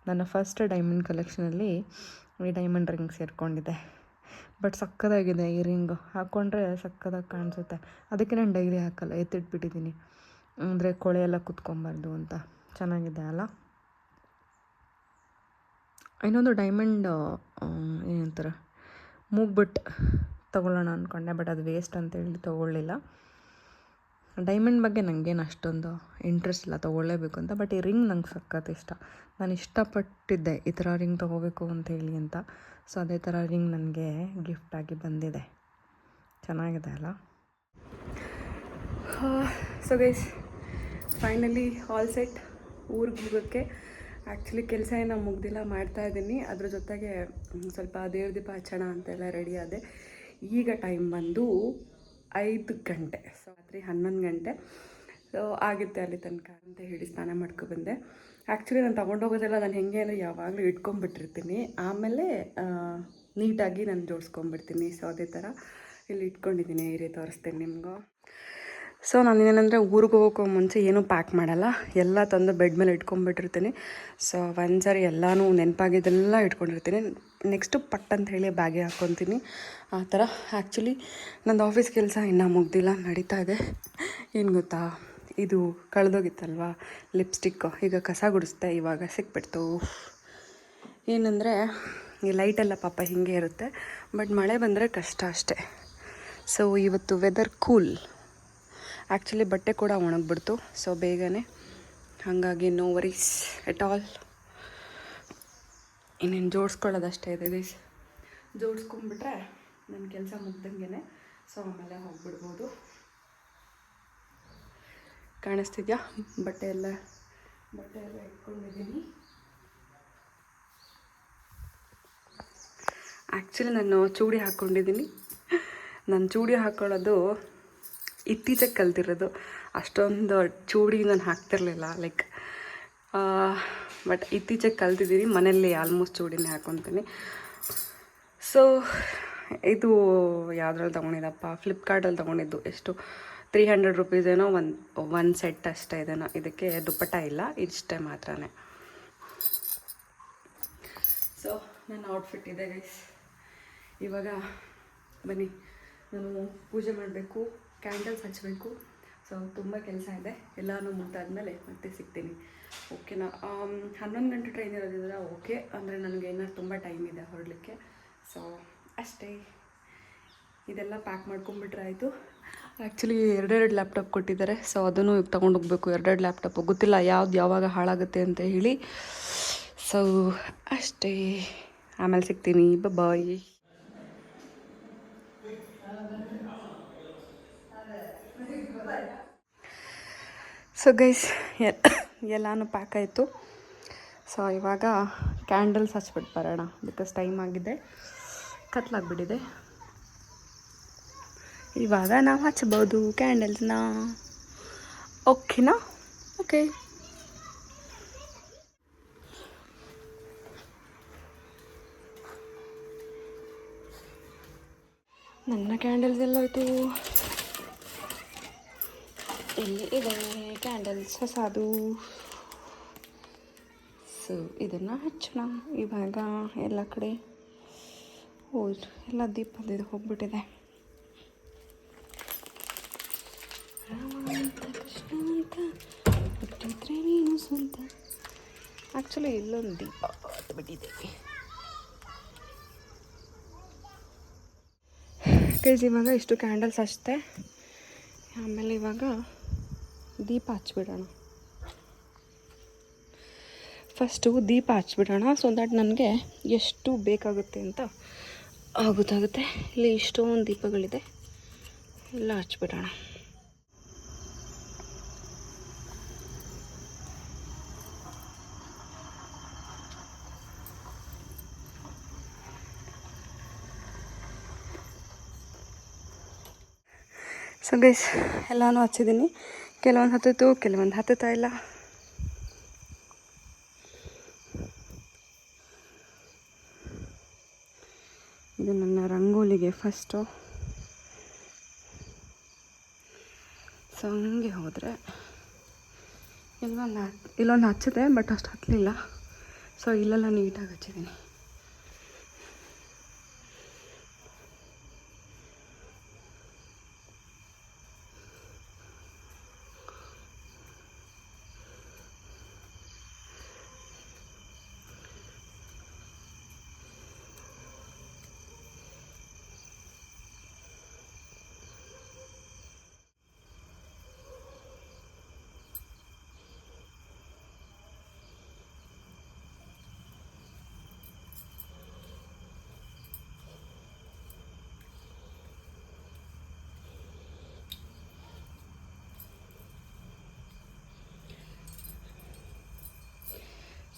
ನನ್ನ ಫಸ್ಟ್ ಡೈಮಂಡ್ ಕಲೆಕ್ಷನಲ್ಲಿ ಈ ಡೈಮಂಡ್ ರಿಂಗ್ ಸೇರಿಕೊಂಡಿದೆ. ಬಟ್ ಸಕ್ಕದಾಗಿದೆ ಈ ರಿಂಗು. ಹಾಕ್ಕೊಂಡ್ರೆ ಸಕ್ಕದಾಗಿ ಕಾಣಿಸುತ್ತೆ. ಅದಕ್ಕೆ ನಾನು ಡೈಲಿ ಹಾಕಲ್ಲ, ಎತ್ತಿಟ್ಬಿಟ್ಟಿದ್ದೀನಿ. ಅಂದರೆ ಕೊಳೆ ಎಲ್ಲ ಕುತ್ಕೊಬಾರ್ದು ಅಂತ. ಚೆನ್ನಾಗಿದೆ ಅಲ್ಲ. ಇನ್ನೊಂದು ಡೈಮಂಡ್ ಏನಂತಾರೆ, ಮೂಗ್ಬಿಟ್ಟು ತೊಗೊಳ್ಳೋಣ ಅಂದ್ಕೊಂಡೆ, ಬಟ್ ಅದು ವೇಸ್ಟ್ ಅಂತೇಳಿ ತೊಗೊಳ್ಳಿಲ್ಲ. ಡೈಮಂಡ್ ಬಗ್ಗೆ ನನಗೇನು ಅಷ್ಟೊಂದು ಇಂಟ್ರೆಸ್ಟ್ ಇಲ್ಲ ತೊಗೊಳ್ಳೇಬೇಕು ಅಂತ. ಬಟ್ ಈ ರಿಂಗ್ ನಂಗೆ ಸಖತ್ ಇಷ್ಟ. ನಾನು ಇಷ್ಟಪಟ್ಟಿದ್ದೆ ಈ ಥರ ರಿಂಗ್ ತೊಗೋಬೇಕು ಅಂತೇಳಿ ಅಂತ. ಸೊ ಅದೇ ಥರ ರಿಂಗ್ ನನಗೆ ಗಿಫ್ಟಾಗಿ ಬಂದಿದೆ. ಚೆನ್ನಾಗಿದೆ ಅಲ್ಲ. So guys, finally all set ಊರಿಗೆ ಹೋಗೋಕ್ಕೆ. ಆ್ಯಕ್ಚುಲಿ ಕೆಲಸ ಏನೋ ಮುಗ್ದಿಲ್ಲ, ಮಾಡ್ತಾಯಿದ್ದೀನಿ. ಅದ್ರ ಜೊತೆಗೆ ಸ್ವಲ್ಪ ದೇವ್ರ ದೀಪ ಹಚ್ಚೋಣ ಅಂತೆಲ್ಲ ರೆಡಿ ಆದೆ. ಈಗ ಟೈಮ್ ಬಂದು 5 ಗಂಟೆ. ಸೊ ರಾತ್ರಿ 11 ಗಂಟೆ ಆಗುತ್ತೆ ಅಲ್ಲಿ ತನಕ ಅಂತ ಹೇಳಿ ಸ್ನಾನ ಮಾಡ್ಕೊಬಂದೆ. ಆ್ಯಕ್ಚುಲಿ ನಾನು ತೊಗೊಂಡೋಗೋದೆಲ್ಲ ನಾನು ಹೆಂಗೆ ಅಂದರೆ ಯಾವಾಗಲೂ ಇಟ್ಕೊಂಡ್ಬಿಟ್ಟಿರ್ತೀನಿ. ಆಮೇಲೆ ನೀಟಾಗಿ ನಾನು ಜೋಡಿಸ್ಕೊಂಡ್ಬಿಡ್ತೀನಿ. ಸೊ ಅದೇ ಥರ ಇಲ್ಲಿ ಇಟ್ಕೊಂಡಿದ್ದೀನಿ. ಈ ರೀತಿ ತೋರಿಸ್ತೀನಿ ನಿಮಗೂ. ಸೊ ನಾನೇನೆಂದರೆ ಊರಿಗೆ ಹೋಗೋಕ್ಕೂ ಮುಂಚೆ ಏನೂ ಪ್ಯಾಕ್ ಮಾಡಲ್ಲ, ಎಲ್ಲ ತಂದು ಬೆಡ್ ಮೇಲೆ ಇಟ್ಕೊಂಡ್ಬಿಟ್ಟಿರ್ತೀನಿ. ಸೊ ಒಂದ್ಸರಿ ಎಲ್ಲನೂ ನೆನಪಾಗಿದ್ದೆಲ್ಲ ಇಟ್ಕೊಂಡಿರ್ತೀನಿ. ನೆಕ್ಸ್ಟು ಪಟ್ ಅಂತ ಹೇಳಿ ಬ್ಯಾಗೆ ಹಾಕ್ಕೊತೀನಿ ಆ ಥರ. ಆ್ಯಕ್ಚುಲಿ ನಂದು ಆಫೀಸ್ ಕೆಲಸ ಇನ್ನೂ ಮುಗ್ದಿಲ್ಲ, ನಡೀತಾ ಇದೆ. ಏನು ಗೊತ್ತಾ, ಇದು ಕಳೆದೋಗಿತ್ತಲ್ವ ಲಿಪ್ಸ್ಟಿಕ್ಕು, ಈಗ ಕಸ ಗುಡಿಸ್ದೆ, ಇವಾಗ ಸಿಕ್ಬಿಡ್ತು. ಏನಂದರೆ ಈ ಲೈಟೆಲ್ಲ ಪಾಪ ಹೀಗೆ ಇರುತ್ತೆ, ಬಟ್ ಮಳೆ ಬಂದರೆ ಕಷ್ಟ ಅಷ್ಟೇ. ಸೊ ಇವತ್ತು ವೆದರ್ ಕೂಲ್. ಆ್ಯಕ್ಚುಲಿ ಬಟ್ಟೆ ಕೂಡ ಒಣಗಿಬಿಡ್ತು ಸೊ ಬೇಗನೆ, ಹಾಗಾಗಿ ನೋ ವರೀಸ್ ಎಟ್ ಆಲ್. ಇನ್ನೇನು ಜೋಡಿಸ್ಕೊಳ್ಳೋದಷ್ಟೇ ಇದೆ ಗೈಸ್. ಜೋಡಿಸ್ಕೊಂಡ್ಬಿಟ್ರೆ ನನ್ನ ಕೆಲಸ ಮುಗ್ದಂಗೆ. ಸೊ ಆಮೇಲೆ ಹೋಗ್ಬಿಡ್ಬೋದು. ಕಾಣಿಸ್ತಿದ್ಯಾ, ಬಟ್ಟೆ ಎಲ್ಲ ಇಟ್ಕೊಂಡಿದ್ದೀನಿ. ಆ್ಯಕ್ಚುಲಿ ನಾನು ಚೂಡಿ ಹಾಕ್ಕೊಂಡಿದ್ದೀನಿ. ನಾನು ಚೂಡಿ ಹಾಕ್ಕೊಳ್ಳೋದು ಇತ್ತೀಚೆಗೆ ಕಲ್ತಿರೋದು. ಅಷ್ಟೊಂದು ಚೂಡಿ ನಾನು ಹಾಕ್ತಿರ್ಲಿಲ್ಲ, ಲೈಕ್ ಬಟ್ ಇತ್ತೀಚೆಗೆ ಕಲ್ತಿದ್ದೀನಿ. ಮನೆಯಲ್ಲಿ ಆಲ್ಮೋಸ್ಟ್ ಚೂಡಿನೇ ಹಾಕ್ಕೊತೀನಿ. ಸೊ ಇದು ಯಾವುದ್ರಲ್ಲಿ ತೊಗೊಂಡಿದ್ದಪ್ಪ, ಫ್ಲಿಪ್ಕಾರ್ಟಲ್ಲಿ ತೊಗೊಂಡಿದ್ದು. ಎಷ್ಟು 300 ರುಪೀಸ್ ಏನೋ ಒಂದು ಸೆಟ್ ಅಷ್ಟೇ ಇದನ್ನು. ಇದಕ್ಕೆ ದುಪ್ಪಟ್ಟ ಇಲ್ಲ, ಇಷ್ಟೇ ಮಾತ್ರನೇ. ಸೊ ನನ್ನ ಔಟ್ಫಿಟ್ ಇದೆ ಗೈಸ್. ಇವಾಗ ಬನ್ನಿ, ನಾನು ಪೂಜೆ ಮಾಡಬೇಕು, ಕ್ಯಾಂಡಲ್ಸ್ ಹಚ್ಚಬೇಕು. ಸೊ ತುಂಬ ಕೆಲಸ ಇದೆ. ಎಲ್ಲನೂ ಮುಗ್ದಾದ್ಮೇಲೆ ಮತ್ತೆ ಸಿಗ್ತೀನಿ, ಓಕೆನಾ? 11 ಗಂಟೆ ಟ್ರೈನ್ ಇರೋದಿದ್ರೆ ಓಕೆ, ಅಂದರೆ ನನಗೆ ಏನಾದ್ರು ತುಂಬ ಟೈಮ್ ಇದೆ ಹೊರಡಲಿಕ್ಕೆ. ಸೊ ಅಷ್ಟೇ, ಇದೆಲ್ಲ ಪ್ಯಾಕ್ ಮಾಡ್ಕೊಂಬಿಟ್ರೆ ಆಯಿತು. ಆ್ಯಕ್ಚುಲಿ 2 ಲ್ಯಾಪ್ಟಾಪ್ ಕೊಟ್ಟಿದ್ದಾರೆ. ಸೊ ಅದನ್ನು ತೊಗೊಂಡು ಹೋಗಬೇಕು. 2 ಲ್ಯಾಪ್ಟಾಪ್ ಗೊತ್ತಿಲ್ಲ ಯಾವ್ದು ಯಾವಾಗ ಹಾಳಾಗುತ್ತೆ ಅಂತ ಹೇಳಿ. ಸೊ ಅಷ್ಟೇ, ಆಮೇಲೆ ಸಿಗ್ತೀನಿ, ಬಾಯ್. ಸೊ ಗೈಸ್, ಎಲ್ಲನೂ ಪ್ಯಾಕ್ ಆಯಿತು. ಸೊ ಇವಾಗ ಕ್ಯಾಂಡಲ್ಸ್ ಹಚ್ಬಿಟ್ಟು ಬರೋಣ, ಬಿಕಾಸ್ ಟೈಮ್ ಆಗಿದೆ, ಕತ್ಲಾಗ್ಬಿಟ್ಟಿದೆ. ಇವಾಗ ನಾವು ಹಚ್ಬೋದು ಕ್ಯಾಂಡಲ್ಸ್ನ, ಓಕೆನಾ? ಓಕೆ. ನನ್ನ ಕ್ಯಾಂಡಲ್ಸ್ ಎಲ್ಲೋಯ್ತು? ಇಲ್ಲಿ ಇದೆ ಕ್ಯಾಂಡಲ್ಸ್ ಹೊಸದು. ಸೊ ಇದನ್ನು ಹಚ್ಚೋಣ ಇವಾಗ. ಎಲ್ಲ ಕಡೆ ಎಲ್ಲ ದೀಪದಿದ್ದು ಹೋಗ್ಬಿಟ್ಟಿದೆ. ರಾಮ ಅಂತ ಕೃಷ್ಣ ಅಂತ ಬಿಟ್ಟಿದ್ರೆ ನೀನು ಸ್ವಂತ. ಆ್ಯಕ್ಚುಲಿ ಇಲ್ಲೊಂದು ದೀಪ ಬಿಟ್ಟಿದೆ ಗೈಸ್. ಇವಾಗ ಇಷ್ಟು ಕ್ಯಾಂಡಲ್ಸ್ ಹಚ್ತೆ, ಆಮೇಲೆ ಇವಾಗ ದೀಪ ಹಚ್ಬಿಡೋಣ. ಫಸ್ಟು ದೀಪ ಹಚ್ಬಿಡೋಣ, ಸೊ ದಟ್ ನನಗೆ ಎಷ್ಟು ಬೇಕಾಗುತ್ತೆ ಅಂತ ಗೊತ್ತಾಗುತ್ತೆ. ಇಲ್ಲಿ ಇಷ್ಟೊಂದು ದೀಪಗಳಿದೆ, ಎಲ್ಲ ಹಚ್ಬಿಡೋಣ. ಸೊ ಗೈಸ್, ಎಲ್ಲನೂ ಹಚ್ಚಿದ್ದೀನಿ. ಕೆಲವೊಂದು ಹತ್ತಿತ್ತು, ಕೆಲವೊಂದು ಹತ್ತುತ್ತಾ ಇಲ್ಲ. ಇದು ನನ್ನ ರಂಗೋಲಿಗೆ ಫಸ್ಟು. ಸೊ ಹಂಗೆ ಹೋದರೆ ಇಲ್ಲೊಂದು ಹಚ್ಚಿದೆ, ಬಟ್ ಅಷ್ಟು ಹತ್ತಲಿಲ್ಲ. ಸೊ ಇಲ್ಲೆಲ್ಲ ನೀಟಾಗಿ ಹಚ್ಚಿದ್ದೀನಿ.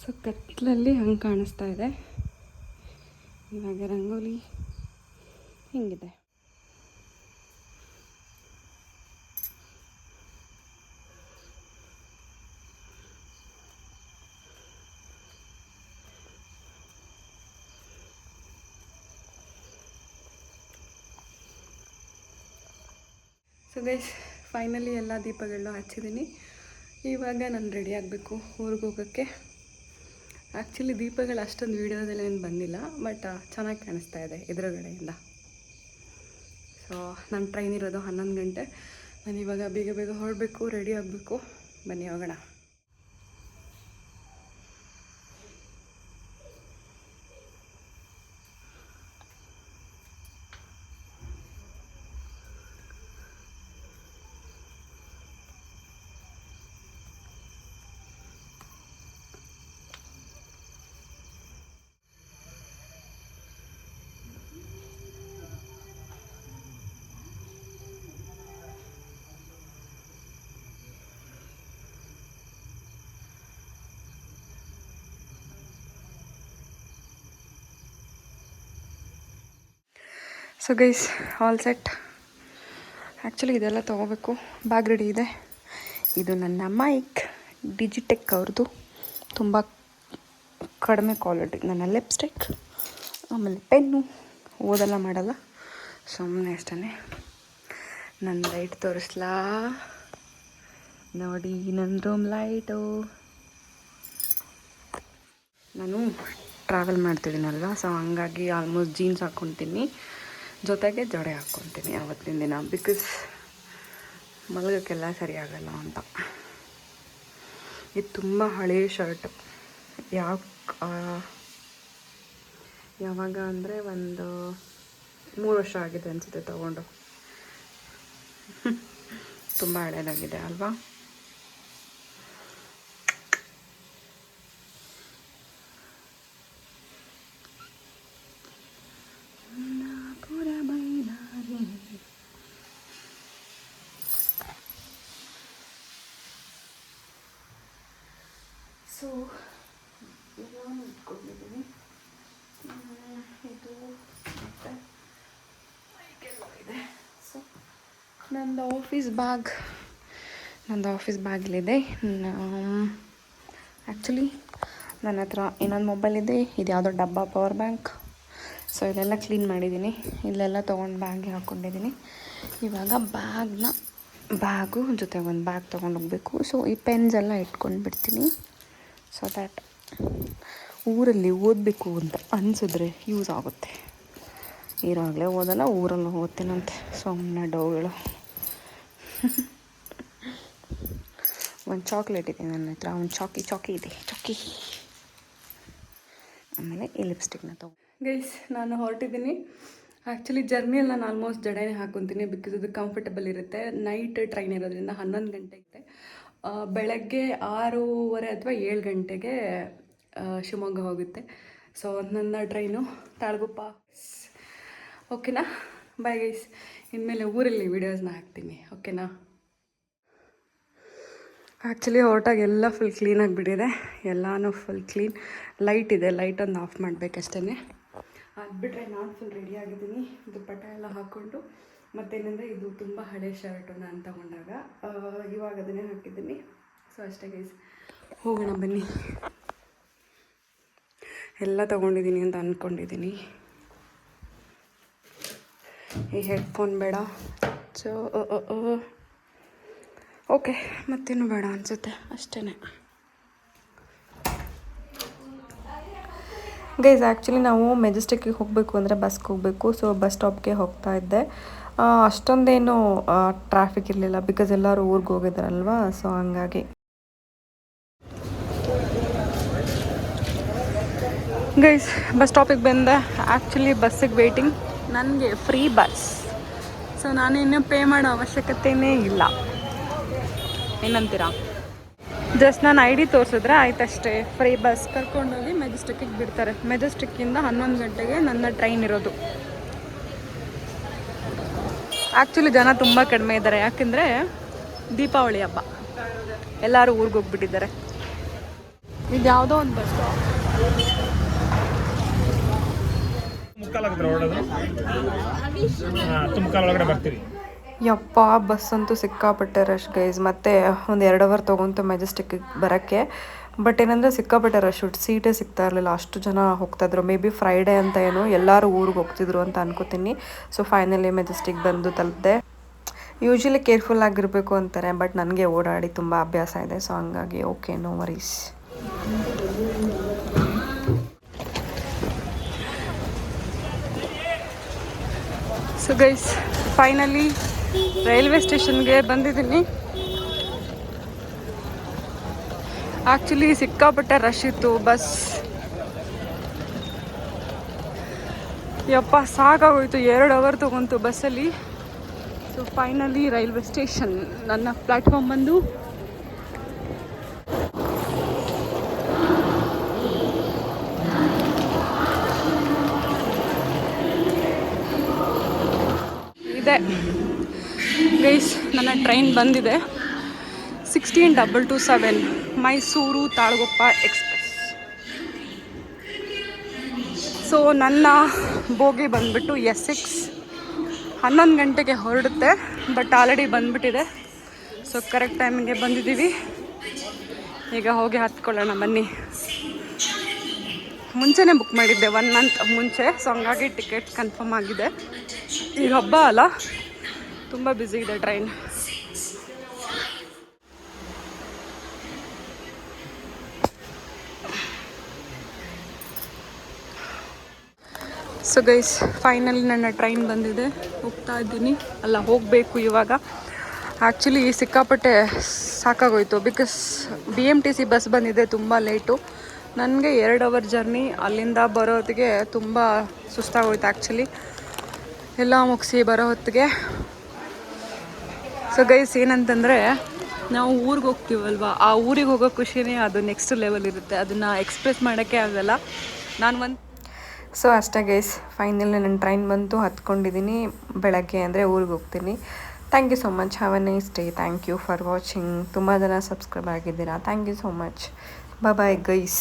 ಸೊ ಕತ್ತಲಲ್ಲಿ ಹಂಗೆ ಕಾಣಿಸ್ತಾ ಇದೆ. ಇವಾಗ ರಂಗೋಲಿ ಹಿಂಗಿದೆ. ಸೊ ಗೈಸ್, ಫೈನಲಿ ಎಲ್ಲ ದೀಪಗಳನ್ನೂ ಹಚ್ಚಿದ್ದೀನಿ. ಇವಾಗ ನಾನು ರೆಡಿ ಆಗಬೇಕು ಊರಿಗೆ ಹೋಗೋಕ್ಕೆ. ಆ್ಯಕ್ಚುಲಿ ದೀಪಗಳು ಅಷ್ಟೊಂದು ವೀಡಿಯೋದಲ್ಲಿ ಏನು ಬಂದಿಲ್ಲ, ಬಟ್ ಚೆನ್ನಾಗಿ ಕಾಣಿಸ್ತಾ ಇದೆ ಎದುರುಗಡೆಯಿಂದ. ಸೊ ನನ್ನ ಟ್ರೈನ್ ಇರೋದು 11 ಗಂಟೆ. ನಾನು ಇವಾಗ ಬೇಗ ಬೇಗ ಹೊರಡಬೇಕು, ರೆಡಿ ಆಗಬೇಕು. ಬನ್ನಿ ಹೋಗೋಣ. So guys, all set. Actually ಇದೆಲ್ಲ ತೊಗೋಬೇಕು. ಬ್ಯಾಗ್ ರೆಡಿ ಇದೆ. ಇದು ನನ್ನ ಮೈಕ್, ಡಿಜಿಟೆಕ್ ಅವ್ರದ್ದು, ತುಂಬ ಕಡಿಮೆ ಕ್ವಾಲಿಟಿ. ನನ್ನ ಲಿಪ್ಸ್ಟಿಕ್, ಆಮೇಲೆ ಪೆನ್ನು. ಓದೆಲ್ಲ ಮಾಡಲ್ಲ, ಸುಮ್ಮನೆ ಅಷ್ಟೇ. ನನ್ನ ಲೈಟ್ ತೋರಿಸ್ಲಾ ನೋಡಿ, ನನ್ನ ರೂಮ್ ಲೈಟು. ನಾನು ಟ್ರಾವೆಲ್ ಮಾಡ್ತಿದ್ದೀನಲ್ವ, ಸೊ ಹಂಗಾಗಿ ಆಲ್ಮೋಸ್ಟ್ ಜೀನ್ಸ್ ಹಾಕ್ಕೊತೀನಿ, ಜೊತೆಗೆ ಜಡೆ ಹಾಕ್ಕೊತೀನಿ ಆವತ್ತಿನ ದಿನ, ಬಿಕಾಸ್ ಮಲಗೋಕ್ಕೆಲ್ಲ ಸರಿಯಾಗಲ್ಲ ಅಂತ. ಇದು ತುಂಬ ಹಳೆಯ ಶರ್ಟ್, ಯಾವಾಗ ಅಂದರೆ ಒಂದು 3 ವರ್ಷ ಆಗಿದೆ ಅನಿಸುತ್ತೆ ತೊಗೊಂಡು. ತುಂಬ ಹಳೇದಾಗಿದೆ ಅಲ್ವಾ. ಸೊ ಎಲ್ಲ ಇಟ್ಕೊಂಡಿದ್ದೀನಿ. ಇದು ಮತ್ತು ಬೈಕೆಲ್ಲ ಇದೆ. ಸೊ ನಂದು ಆಫೀಸ್ ಬ್ಯಾಗಲ್ಲಿದೆ. ಆ್ಯಕ್ಚುಲಿ ನನ್ನ ಹತ್ರ ಇನ್ನೊಂದು ಮೊಬೈಲ್ ಇದೆ, ಇದು ಯಾವುದೋ ಡಬ್ಬ ಪವರ್ ಬ್ಯಾಂಕ್. ಸೊ ಇದೆಲ್ಲ ಕ್ಲೀನ್ ಮಾಡಿದ್ದೀನಿ, ಇಲ್ಲೆಲ್ಲ ತೊಗೊಂಡು ಬ್ಯಾಗ್ಗೆ ಹಾಕ್ಕೊಂಡಿದ್ದೀನಿ. ಇವಾಗ ಬ್ಯಾಗು ಜೊತೆ ಒಂದು ಬ್ಯಾಗ್ ತೊಗೊಂಡು ಹೋಗಬೇಕು. ಸೊ ಈ ಪೆನ್ಸ್ ಎಲ್ಲ ಇಟ್ಕೊಂಡು ಬಿಡ್ತೀನಿ, ಸೊ ದ್ಯಾಟ್ ಊರಲ್ಲಿ ಓದಬೇಕು ಅಂತ ಅನಿಸಿದ್ರೆ ಯೂಸ್ ಆಗುತ್ತೆ. ಈರಾಗಲೇ ಓದಲ್ಲ, ಊರಲ್ಲಿ ಓದ್ತೀನಂತೆ ಸುಮ್ಮನೆ ಡೌಗಳು. ಒಂದು ಚಾಕ್ಲೇಟ್ ಇದೆ ನನ್ನ ಹತ್ರ, ಒಂದು ಚಾಕಿ ಇದೆ. ಆಮೇಲೆ ಈ ಲಿಪ್ಸ್ಟಿಕ್ನ ಗೈಸ್ ನಾನು ಹೊರಟಿದ್ದೀನಿ. ಆ್ಯಕ್ಚುಲಿ ಜರ್ನಿಯಲ್ಲಿ ನಾನು ಆಲ್ಮೋಸ್ಟ್ ಜಡೆನೇ ಹಾಕ್ಕೊತೀನಿ, ಬಿಕಾಸ್ ಅದು ಕಂಫರ್ಟಬಲ್ ಇರುತ್ತೆ. ನೈಟ್ ಟ್ರೈನ್ ಇರೋದ್ರಿಂದ 11 ಗಂಟೆಗೆ, ಬೆಳಗ್ಗೆ 6:30 ಅಥವಾ 7 ಗಂಟೆಗೆ ಶಿವಮೊಗ್ಗ ಹೋಗುತ್ತೆ. ಸೊ ನನ್ನ ಟ್ರೈನು ತಾಳಗುಪ್ಪ. ಓಕೆನಾ, ಬಾಯ್ ಗೈಸ್. ಇನ್ಮೇಲೆ ಊರಲ್ಲಿ ವೀಡಿಯೋಸ್ನ ಹಾಕ್ತೀನಿ, ಓಕೆನಾ. ಆ್ಯಕ್ಚುಲಿ ಹೊರಟಾಗ ಎಲ್ಲ ಫುಲ್ ಕ್ಲೀನಾಗಿಬಿಟ್ಟಿದೆ, ಎಲ್ಲನೂ ಫುಲ್ ಕ್ಲೀನ್. ಲೈಟ್ ಇದೆ, ಲೈಟೊಂದು ಆಫ್ ಮಾಡಬೇಕಷ್ಟೇ. ಅದು ಬಿಟ್ಟರೆ ನಾನು ಫುಲ್ ರೆಡಿಯಾಗಿದ್ದೀನಿ, ದುಪ್ಪಟ್ಟ ಎಲ್ಲ ಹಾಕ್ಕೊಂಡು. ಮತ್ತೇನೆಂದರೆ ಇದು ತುಂಬ ಹಳೆ ಶರ್ಟು ನಾನು ತಗೊಂಡಾಗ, ಇವಾಗ ಅದನ್ನೇ ಹಾಕಿದ್ದೀನಿ. ಸೊ ಅಷ್ಟೇ ಗೈಸ್, ಹೋಗೋಣ ಬನ್ನಿ. ಎಲ್ಲ ತೊಗೊಂಡಿದ್ದೀನಿ ಅಂತ ಅಂದ್ಕೊಂಡಿದ್ದೀನಿ. ಈ ಹೆಡ್ಫೋನ್ ಬೇಡ, ಸೊ ಓಕೆ, ಮತ್ತೇನು ಬೇಡ ಅನಿಸುತ್ತೆ, ಅಷ್ಟೇ ಗೈಸ್. ಆ್ಯಕ್ಚುಲಿ ನಾವು ಮೆಜೆಸ್ಟಿಕ್ಕಿಗೆ ಹೋಗಬೇಕು ಅಂದರೆ ಬಸ್ಗೆ ಹೋಗಬೇಕು. ಸೊ ಬಸ್ ಸ್ಟಾಪ್ಗೆ ಹೋಗ್ತಾ ಇದ್ದೆ. ಅಷ್ಟೊಂದೇನು ಟ್ರಾಫಿಕ್ ಇರಲಿಲ್ಲ, ಬಿಕಾಸ್ ಎಲ್ಲರೂ ಊರಿಗೆ ಹೋಗಿದ್ದಾರಲ್ವ, ಸೊ ಹಂಗಾಗಿ. ಗೈಸ್ ಬಸ್ ಸ್ಟಾಪಿಗೆ ಬಂದೆ. ಆ್ಯಕ್ಚುಲಿ ಬಸ್ಸಿಗೆ ವೇಟಿಂಗ್, ನನಗೆ ಫ್ರೀ ಬಸ್. ಸೊ ನಾನೇನು ಪೇ ಮಾಡೋ ಅವಶ್ಯಕತೆಯೇ ಇಲ್ಲ. ಏನಂತೀರಾ? ಜಸ್ಟ್ ನಾನು ID ತೋರಿಸಿದ್ರೆ ಆಯ್ತಷ್ಟೇ, ಫ್ರೀ ಬಸ್ ಕರ್ಕೊಂಡೋಗಿ ಮೆಜೆಸ್ಟಿಕ್ಕಿಗೆ ಬಿಡ್ತಾರೆ. ಮೆಜೆಸ್ಟಿಕ್ಕಿಂದ 11 ಗಂಟೆಗೆ ನನ್ನ ಟ್ರೈನ್ ಇರೋದು. ಆ್ಯಕ್ಚುಲಿ ಜನ ತುಂಬ ಕಡಿಮೆ ಇದ್ದಾರೆ, ಯಾಕೆಂದರೆ ದೀಪಾವಳಿ ಹಬ್ಬ, ಎಲ್ಲರೂ ಊರಿಗೆ ಹೋಗ್ಬಿಟ್ಟಿದ್ದಾರೆ. ಇದು ಯಾವುದೋ ಒಂದು ಬಸ್ ಸ್ಟಾಪ್. ಯಪ್ಪ, ಬಸ್ ಅಂತೂ ಸಿಕ್ಕಾಪಟ್ಟೆ ರಶ್ ಗೈಸ್. ಮತ್ತು ಒಂದು 2 ಅವರ್ ತೊಗೊಂತು ಮೆಜೆಸ್ಟಿಕ್ಕಿಗೆ ಬರೋಕ್ಕೆ. ಬಟ್ ಏನಂದರೆ ಸಿಕ್ಕಾಪಟ್ಟೆ ರಶ್, ಸೀಟೇ ಸಿಗ್ತಾ ಇರಲಿಲ್ಲ, ಅಷ್ಟು ಜನ ಹೋಗ್ತಾಯಿದ್ರು. ಮೇ ಬಿ ಫ್ರೈಡೇ ಅಂತ ಏನೋ ಎಲ್ಲರೂ ಊರಿಗೆ ಹೋಗ್ತಿದ್ರು ಅಂತ ಅನ್ಕೋತೀನಿ. ಸೊ ಫೈನಲಿ ಮೆಜೆಸ್ಟಿಕ್ ಬಂದು ತಲುಪಿದೆ. ಯೂಶ್ವಲಿ ಕೇರ್ಫುಲ್ ಆಗಿರಬೇಕು ಅಂತಾರೆ, ಬಟ್ ನನಗೆ ಓಡಾಡಿ ತುಂಬ ಅಭ್ಯಾಸ ಇದೆ, ಸೊ ಹಂಗಾಗಿ okay, no worries. So guys finally railway ಸ್ಟೇಷನ್ಗೆ ಬಂದಿದ್ದೀನಿ. ಆ್ಯಕ್ಚುಲಿ ಸಿಕ್ಕಾಪಟ್ಟೆ ರಶ್ ಇತ್ತು ಬಸ್. ಯಪ್ಪ ಸಾಕಾಗೋಯ್ತು, 2 ಅವರ್ ತೊಗೊಂತು ಬಸ್ಸಲ್ಲಿ. ಸೊ ಫೈನಲಿ ರೈಲ್ವೆ ಸ್ಟೇಷನ್, ನನ್ನ ಪ್ಲ್ಯಾಟ್ಫಾರ್ಮ್ ಬಂದು ಇದೆ ಗೈಸ್. ನನ್ನ ಟ್ರೈನ್ ಬಂದಿದೆ, 16227 ಮೈಸೂರು ತಾಳಗುಪ್ಪ ಎಕ್ಸ್ಪ್ರೆಸ್. ಸೊ ನನ್ನ ಬೋಗಿ ಬಂದುಬಿಟ್ಟು S6, 11 ಗಂಟೆಗೆ ಹೊರಡುತ್ತೆ, ಬಟ್ ಆಲ್ರೆಡಿ ಬಂದುಬಿಟ್ಟಿದೆ. ಸೊ ಕರೆಕ್ಟ್ ಟೈಮಿಗೆ ಬಂದಿದ್ದೀವಿ. ಈಗ ಹೋಗಿ ಹತ್ಕೊಳ್ಳೋಣ ಬನ್ನಿ. ಮುಂಚೆನೇ ಬುಕ್ ಮಾಡಿದ್ದೆ, 1 ಮಂತ್ ಮುಂಚೆ, ಸೊ ಹಂಗಾಗಿ ಟಿಕೆಟ್ ಕನ್ಫರ್ಮ್ ಆಗಿದೆ. ಈಗ ಹಬ್ಬ ಅಲ್ಲ, ತುಂಬ ಬ್ಯುಸಿ ಇದೆ ಟ್ರೈನ್. ಸೊ ಗೈಸ್ ಫೈನಲಿ ನನ್ನ ಟ್ರೈನ್ ಬಂದಿದೆ, ಹೋಗ್ತಾ ಇದ್ದೀನಿ, ಅಲ್ಲ ಹೋಗಬೇಕು ಇವಾಗ. ಆ್ಯಕ್ಚುಲಿ ಸಿಕ್ಕಾಪಟ್ಟೆ ಸಾಕಾಗೋಯ್ತು, ಬಿಕಾಸ್ BMTC ಬಸ್ ಬಂದಿದೆ ತುಂಬ ಲೇಟು. ನನಗೆ 2 ಅವರ್ ಜರ್ನಿ, ಅಲ್ಲಿಂದ ಬರೋತ್ತಿಗೆ ತುಂಬ ಸುಸ್ತಾಗೋಯ್ತು ಆ್ಯಕ್ಚುಲಿ, ಎಲ್ಲ ಮುಗಿಸಿ ಬರೋ ಹೊತ್ತಿಗೆ. ಸೊ ಗೈಸ್ ಏನಂತಂದರೆ, ನಾವು ಊರಿಗೆ ಹೋಗ್ತೀವಲ್ವ, ಆ ಊರಿಗೆ ಹೋಗೋ ಖುಷಿನೇ ಅದು ನೆಕ್ಸ್ಟ್ ಲೆವೆಲ್ ಇರುತ್ತೆ, ಅದನ್ನು ಎಕ್ಸ್ಪ್ರೆಸ್ ಮಾಡೋಕ್ಕೆ ಆಗಲ್ಲ. ಸೊ ಅಷ್ಟೇ ಗೈಸ್, ಫೈನಲ್ ನನ್ನ ಟ್ರೈನ್ ಬಂತು, ಹತ್ಕೊಂಡಿದ್ದೀನಿ. ಬೆಳಗ್ಗೆ ಅಂದರೆ ಊರಿಗೆ ಹೋಗ್ತೀನಿ. Thank you so much, have a nice day. Thank you for watching. ತುಂಬ ಜನ ಸಬ್ಸ್ಕ್ರೈಬ್ ಆಗಿದ್ದೀರಾ, thank you so much. Bye guys.